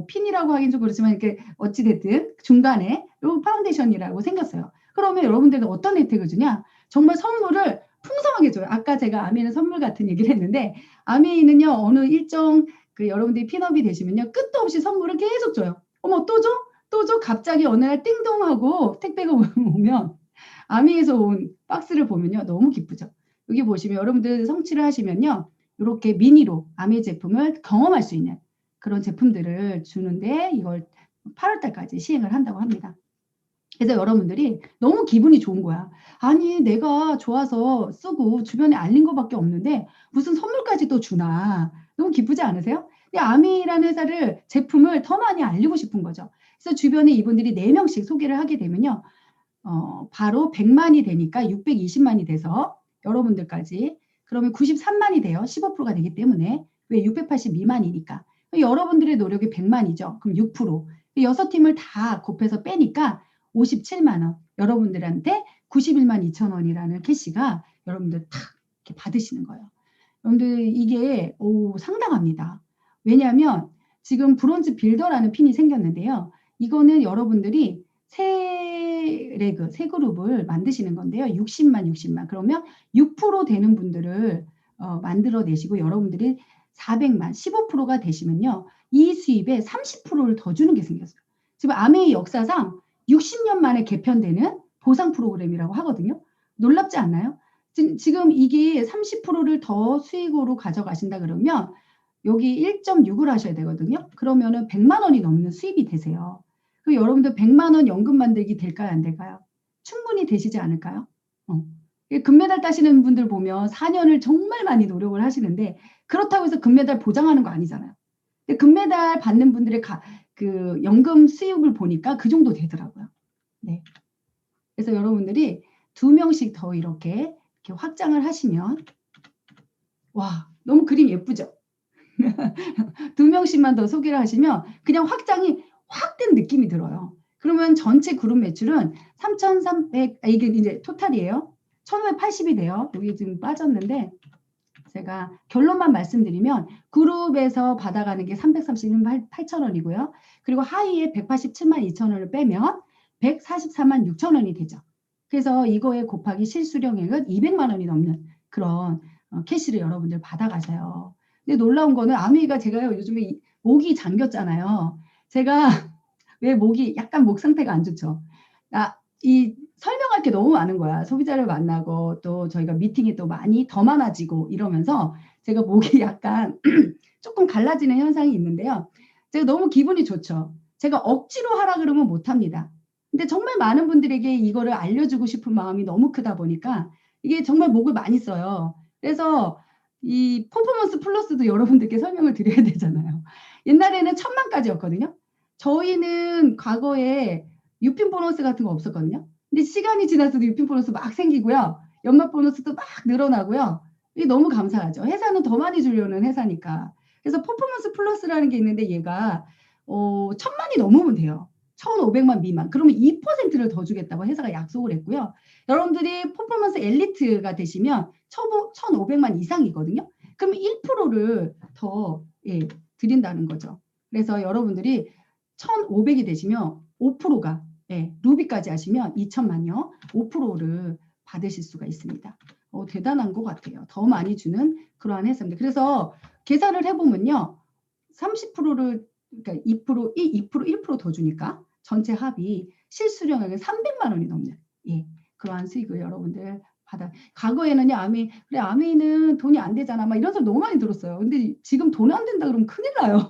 [SPEAKER 2] 핀이라고 하긴 좀 그렇지만 이렇게 어찌됐든 중간에 이 파운데이션이라고 생겼어요. 그러면 여러분들은 어떤 혜택을 주냐? 정말 선물을 풍성하게 줘요. 아까 제가 아메이는 선물 같은 얘기를 했는데 아메이는요 어느 일정 여러분들이 핀업이 되시면요 끝도 없이 선물을 계속 줘요. 어머 또 줘? 또 줘? 갑자기 어느 날 띵동하고 택배가 오면 아미에서 온 박스를 보면요 너무 기쁘죠. 여기 보시면 여러분들 성취를 하시면요 이렇게 미니로 아미 제품을 경험할 수 있는 그런 제품들을 주는데 이걸 8월 달까지 시행을 한다고 합니다. 그래서 여러분들이 너무 기분이 좋은 거야. 아니 내가 좋아서 쓰고 주변에 알린 것밖에 없는데 무슨 선물까지 또 주나. 너무 기쁘지 않으세요? 근데 아미라는 회사를 제품을 더 많이 알리고 싶은 거죠. 그래서 주변에 이분들이 4명씩 소개를 하게 되면요. 바로 100만이 되니까 620만이 돼서 여러분들까지 그러면 93만이 돼요. 15%가 되기 때문에 왜 680 미만이니까 여러분들의 노력이 100만이죠. 그럼 6% 6팀을 다 곱해서 빼니까 57만 원 여러분들한테 91만 2천 원이라는 캐시가 여러분들 탁 이렇게 받으시는 거예요. 여러분들 이게 상당합니다. 왜냐하면 지금 브론즈 빌더라는 핀이 생겼는데요. 이거는 여러분들이 세 그룹을 만드시는 건데요. 60만 그러면 6% 되는 분들을 만들어내시고 여러분들이 400만 15%가 되시면요. 이 수입에 30%를 더 주는 게 생겼어요. 지금 아메이 역사상 60년 만에 개편되는 보상 프로그램이라고 하거든요. 놀랍지 않나요? 지금 이게 30%를 더 수익으로 가져가신다 그러면 여기 1.6을 하셔야 되거든요. 그러면은 100만 원이 넘는 수입이 되세요. 그 여러분들 100만 원 연금 만들기 될까요? 안 될까요? 충분히 되시지 않을까요? 금메달 따시는 분들 보면 4년을 정말 많이 노력을 하시는데 그렇다고 해서 금메달 보장하는 거 아니잖아요. 근데 금메달 받는 분들의 그 연금 수익을 보니까 그 정도 되더라고요. 네. 그래서 여러분들이 2명씩 더 이렇게 확장을 하시면 와, 너무 그림 예쁘죠? 2명씩만 더 소개를 하시면 그냥 확장이 확 된 느낌이 들어요. 그러면 전체 그룹 매출은 3,300, 이게 이제 토탈이에요. 1,580이 돼요. 여기 지금 빠졌는데 제가 결론만 말씀드리면 그룹에서 받아가는 게 338,000원이고요. 그리고 하이에 187만 2천원을 빼면 144만 6천원이 되죠. 그래서 이거에 곱하기 실수령액은 200만 원이 넘는 그런 캐시를 여러분들 받아가세요. 근데 놀라운 거는 아미가 제가요 요즘에 목이 잠겼잖아요. 제가 왜 목이 약간 목 상태가 안 좋죠. 이 설명할 게 너무 많은 거야. 소비자를 만나고 또 저희가 미팅이 또 많이 더 많아지고 이러면서 제가 목이 약간 조금 갈라지는 현상이 있는데요. 제가 너무 기분이 좋죠. 제가 억지로 하라 그러면 못합니다. 근데 정말 많은 분들에게 이거를 알려주고 싶은 마음이 너무 크다 보니까 이게 정말 목을 많이 써요. 그래서 이 퍼포먼스 플러스도 여러분들께 설명을 드려야 되잖아요. 옛날에는 1,000만까지였거든요. 저희는 과거에 유핀 보너스 같은 거 없었거든요. 근데 시간이 지날수록 유핀 보너스 막 생기고요. 연말 보너스도 막 늘어나고요. 이게 너무 감사하죠. 회사는 더 많이 주려는 회사니까. 그래서 퍼포먼스 플러스라는 게 있는데 얘가 1,000만이 넘으면 돼요. 1,500만 미만. 그러면 2%를 더 주겠다고 회사가 약속을 했고요. 여러분들이 퍼포먼스 엘리트가 되시면 1,500만 이상이거든요. 그럼 1%를 더 드린다는 거죠. 그래서 여러분들이 1,500이 되시면 5%가 루비까지 하시면 2천만요. 5%를 받으실 수가 있습니다. 대단한 것 같아요. 더 많이 주는 그러한 회사입니다. 그래서 계산을 해보면요. 30%를 그러니까 2%, 1%더 주니까 전체 합이 실수령액은 300만 원이 넘는 그러한 수익을 여러분들 과거에는요, 그래, 아미는 돈이 안 되잖아. 막 이런 소리 너무 많이 들었어요. 근데 지금 돈 안 된다 그러면 큰일 나요.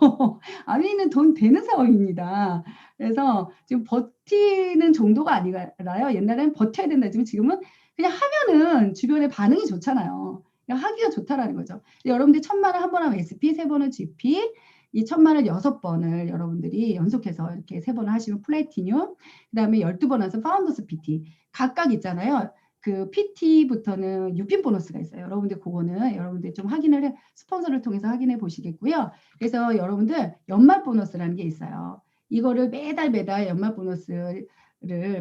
[SPEAKER 2] 아미는 돈 되는 상황입니다. 그래서 지금 버티는 정도가 아니라요. 옛날에는 버텨야 된다 했지만 지금은 그냥 하면은 주변에 반응이 좋잖아요. 그냥 하기가 좋다라는 거죠. 여러분들이 1,000만 원 한 번 하면 SP, 3번은 GP, 이 1,000만 원 6번을 여러분들이 연속해서 이렇게 3번을 하시면 플래티늄, 그 다음에 12번 해서 파운더스 PT. 각각 있잖아요. 그 PT부터는 유핀 보너스가 있어요. 여러분들 그거는 여러분들 좀 스폰서를 통해서 확인해 보시겠고요. 그래서 여러분들 연말 보너스라는 게 있어요. 이거를 매달 연말 보너스를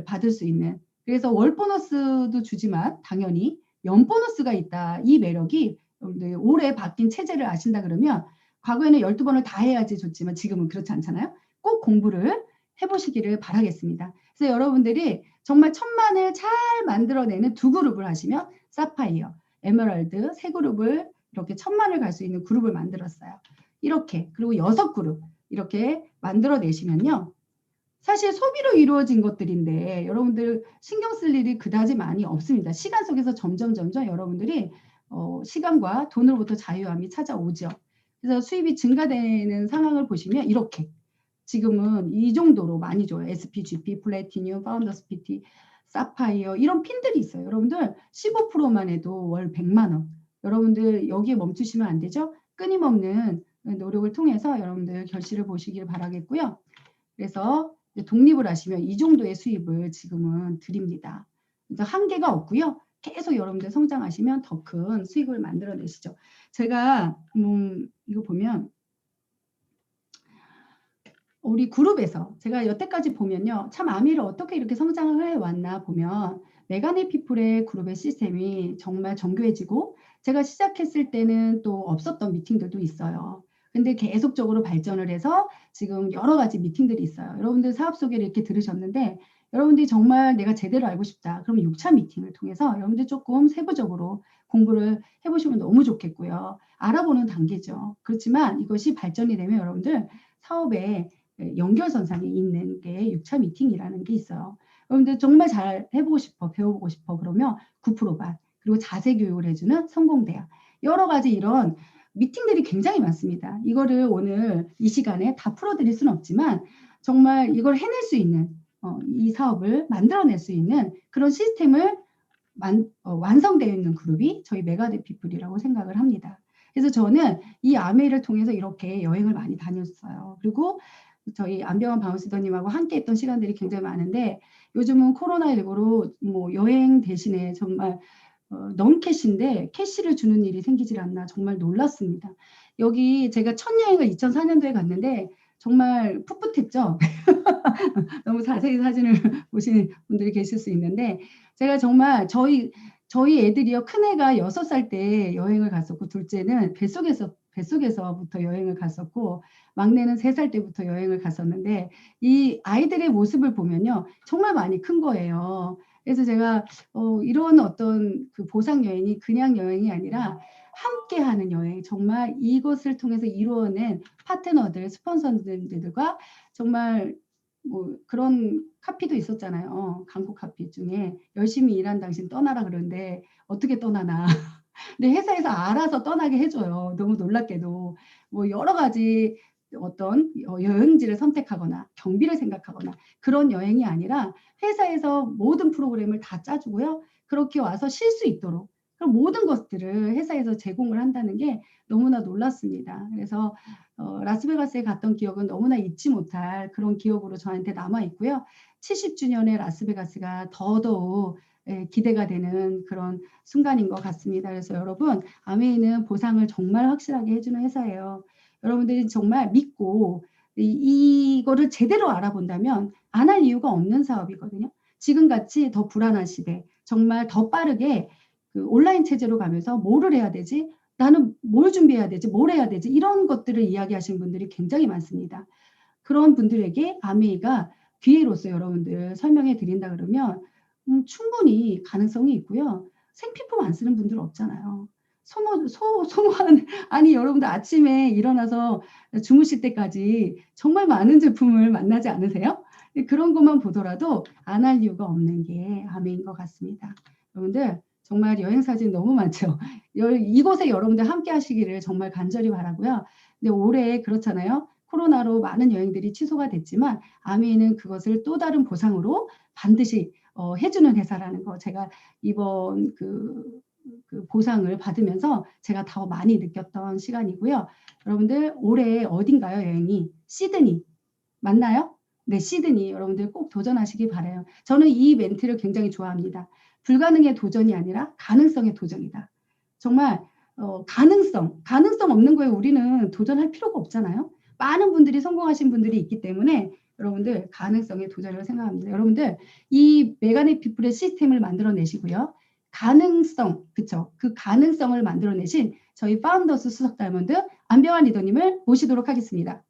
[SPEAKER 2] 받을 수 있는. 그래서 월 보너스도 주지만 당연히 연 보너스가 있다. 이 매력이 여러분들 올해 바뀐 체제를 아신다 그러면 과거에는 12번을 다 해야지 좋지만 지금은 그렇지 않잖아요. 꼭 공부를 해보시기를 바라겠습니다. 그래서 여러분들이 정말 1,000만을 잘 만들어내는 2그룹을 하시면 사파이어, 에메랄드 3그룹을 이렇게 1,000만을 갈 수 있는 그룹을 만들었어요. 이렇게 그리고 6그룹 이렇게 만들어내시면요. 사실 소비로 이루어진 것들인데 여러분들 신경 쓸 일이 그다지 많이 없습니다. 시간 속에서 점점 여러분들이 시간과 돈으로부터 자유함이 찾아오죠. 그래서 수입이 증가되는 상황을 보시면 이렇게 지금은 이 정도로 많이 줘요. SP, GP, 플래티늄, 파운더스 PT, 사파이어 이런 핀들이 있어요. 여러분들 15%만 해도 월 100만 원. 여러분들 여기에 멈추시면 안 되죠. 끊임없는 노력을 통해서 여러분들 결실을 보시길 바라겠고요. 그래서 독립을 하시면 이 정도의 수입을 지금은 드립니다. 그래서 한계가 없고요. 계속 여러분들 성장하시면 더 큰 수익을 만들어내시죠. 제가 이거 보면 우리 그룹에서 제가 여태까지 보면요. 참 아미를 어떻게 이렇게 성장을 해왔나 보면 메가네 피플의 그룹의 시스템이 정말 정교해지고 제가 시작했을 때는 또 없었던 미팅들도 있어요. 근데 계속적으로 발전을 해서 지금 여러 가지 미팅들이 있어요. 여러분들 사업 소개를 이렇게 들으셨는데 여러분들이 정말 내가 제대로 알고 싶다. 그러면 6차 미팅을 통해서 여러분들 조금 세부적으로 공부를 해보시면 너무 좋겠고요. 알아보는 단계죠. 그렇지만 이것이 발전이 되면 여러분들 사업에 연결선상에 있는 게 6차 미팅이라는 게 있어요. 여러분들 정말 잘 해보고 싶어, 배워보고 싶어 그러면 9%반, 그리고 자세 교육을 해주는 성공대학, 여러 가지 이런 미팅들이 굉장히 많습니다. 이거를 오늘 이 시간에 다 풀어드릴 수는 없지만 정말 이걸 해낼 수 있는 이 사업을 만들어낼 수 있는 그런 시스템을 완성되어 있는 그룹이 저희 메가데피플이라고 생각을 합니다. 그래서 저는 이 아메이를 통해서 이렇게 여행을 많이 다녔어요. 그리고 저희 안병환 바운스더님하고 함께 했던 시간들이 굉장히 많은데 요즘은 코로나19로 뭐 여행 대신에 정말 넌캐시인데 캐시를 주는 일이 생기질 않나 정말 놀랐습니다. 여기 제가 첫 여행을 2004년도에 갔는데 정말 풋풋했죠. 너무 자세히 사진을 보시는 분들이 계실 수 있는데 제가 정말 저희 애들이요, 큰애가 6살 때 여행을 갔었고 둘째는 뱃속에서부터 여행을 갔었고 막내는 3살 때부터 여행을 갔었는데 이 아이들의 모습을 보면요 정말 많이 큰 거예요. 그래서 제가 이런 어떤 그 보상 여행이 그냥 여행이 아니라 함께하는 여행, 정말 이것을 통해서 이루어낸 파트너들, 스폰서들과 정말 뭐 그런 카피도 있었잖아요. 광고 카피 중에 열심히 일한 당신 떠나라 그러는데 어떻게 떠나나. 근데 회사에서 알아서 떠나게 해줘요. 너무 놀랍게도. 뭐 여러 가지 어떤 여행지를 선택하거나 경비를 생각하거나 그런 여행이 아니라 회사에서 모든 프로그램을 다 짜주고요. 그렇게 와서 쉴 수 있도록 그런 모든 것들을 회사에서 제공을 한다는 게 너무나 놀랐습니다. 그래서 라스베가스에 갔던 기억은 너무나 잊지 못할 그런 기억으로 저한테 남아 있고요. 70주년의 라스베가스가 더더욱 기대가 되는 그런 순간인 것 같습니다. 그래서 여러분, 아메이는 보상을 정말 확실하게 해주는 회사예요. 여러분들이 정말 믿고 이거를 제대로 알아본다면 안 할 이유가 없는 사업이거든요. 지금같이 더 불안한 시대, 정말 더 빠르게 그 온라인 체제로 가면서 뭐를 해야 되지? 나는 뭘 준비해야 되지? 뭘 해야 되지? 이런 것들을 이야기하시는 분들이 굉장히 많습니다. 그런 분들에게 아메이가 기회로서 여러분들 설명해 드린다 그러면 충분히 가능성이 있고요. 생필품 안 쓰는 분들 없잖아요. 소모하는, 아니, 여러분들 아침에 일어나서 주무실 때까지 정말 많은 제품을 만나지 않으세요? 그런 것만 보더라도 안 할 이유가 없는 게 아메인 것 같습니다. 여러분들, 정말 여행 사진 너무 많죠? 이곳에 여러분들 함께 하시기를 정말 간절히 바라고요. 근데 올해 그렇잖아요. 코로나로 많은 여행들이 취소가 됐지만 아메이는 그것을 또 다른 보상으로 반드시 해주는 회사라는 거 제가 이번 그 보상을 받으면서 제가 더 많이 느꼈던 시간이고요. 여러분들 올해 어딘가요 여행이? 시드니 맞나요? 네, 시드니 여러분들 꼭 도전하시기 바라요. 저는 이 멘트를 굉장히 좋아합니다. 불가능의 도전이 아니라 가능성의 도전이다. 정말 가능성 없는 거에 우리는 도전할 필요가 없잖아요. 많은 분들이 성공하신 분들이 있기 때문에 여러분들 가능성의 도전이라고 생각합니다. 여러분들 이 메가네 피플의 시스템을 만들어내시고요. 가능성, 그쵸? 그 가능성을 만들어내신 저희 파운더스 수석 다이아몬드 안병환 리더님을 모시도록 하겠습니다.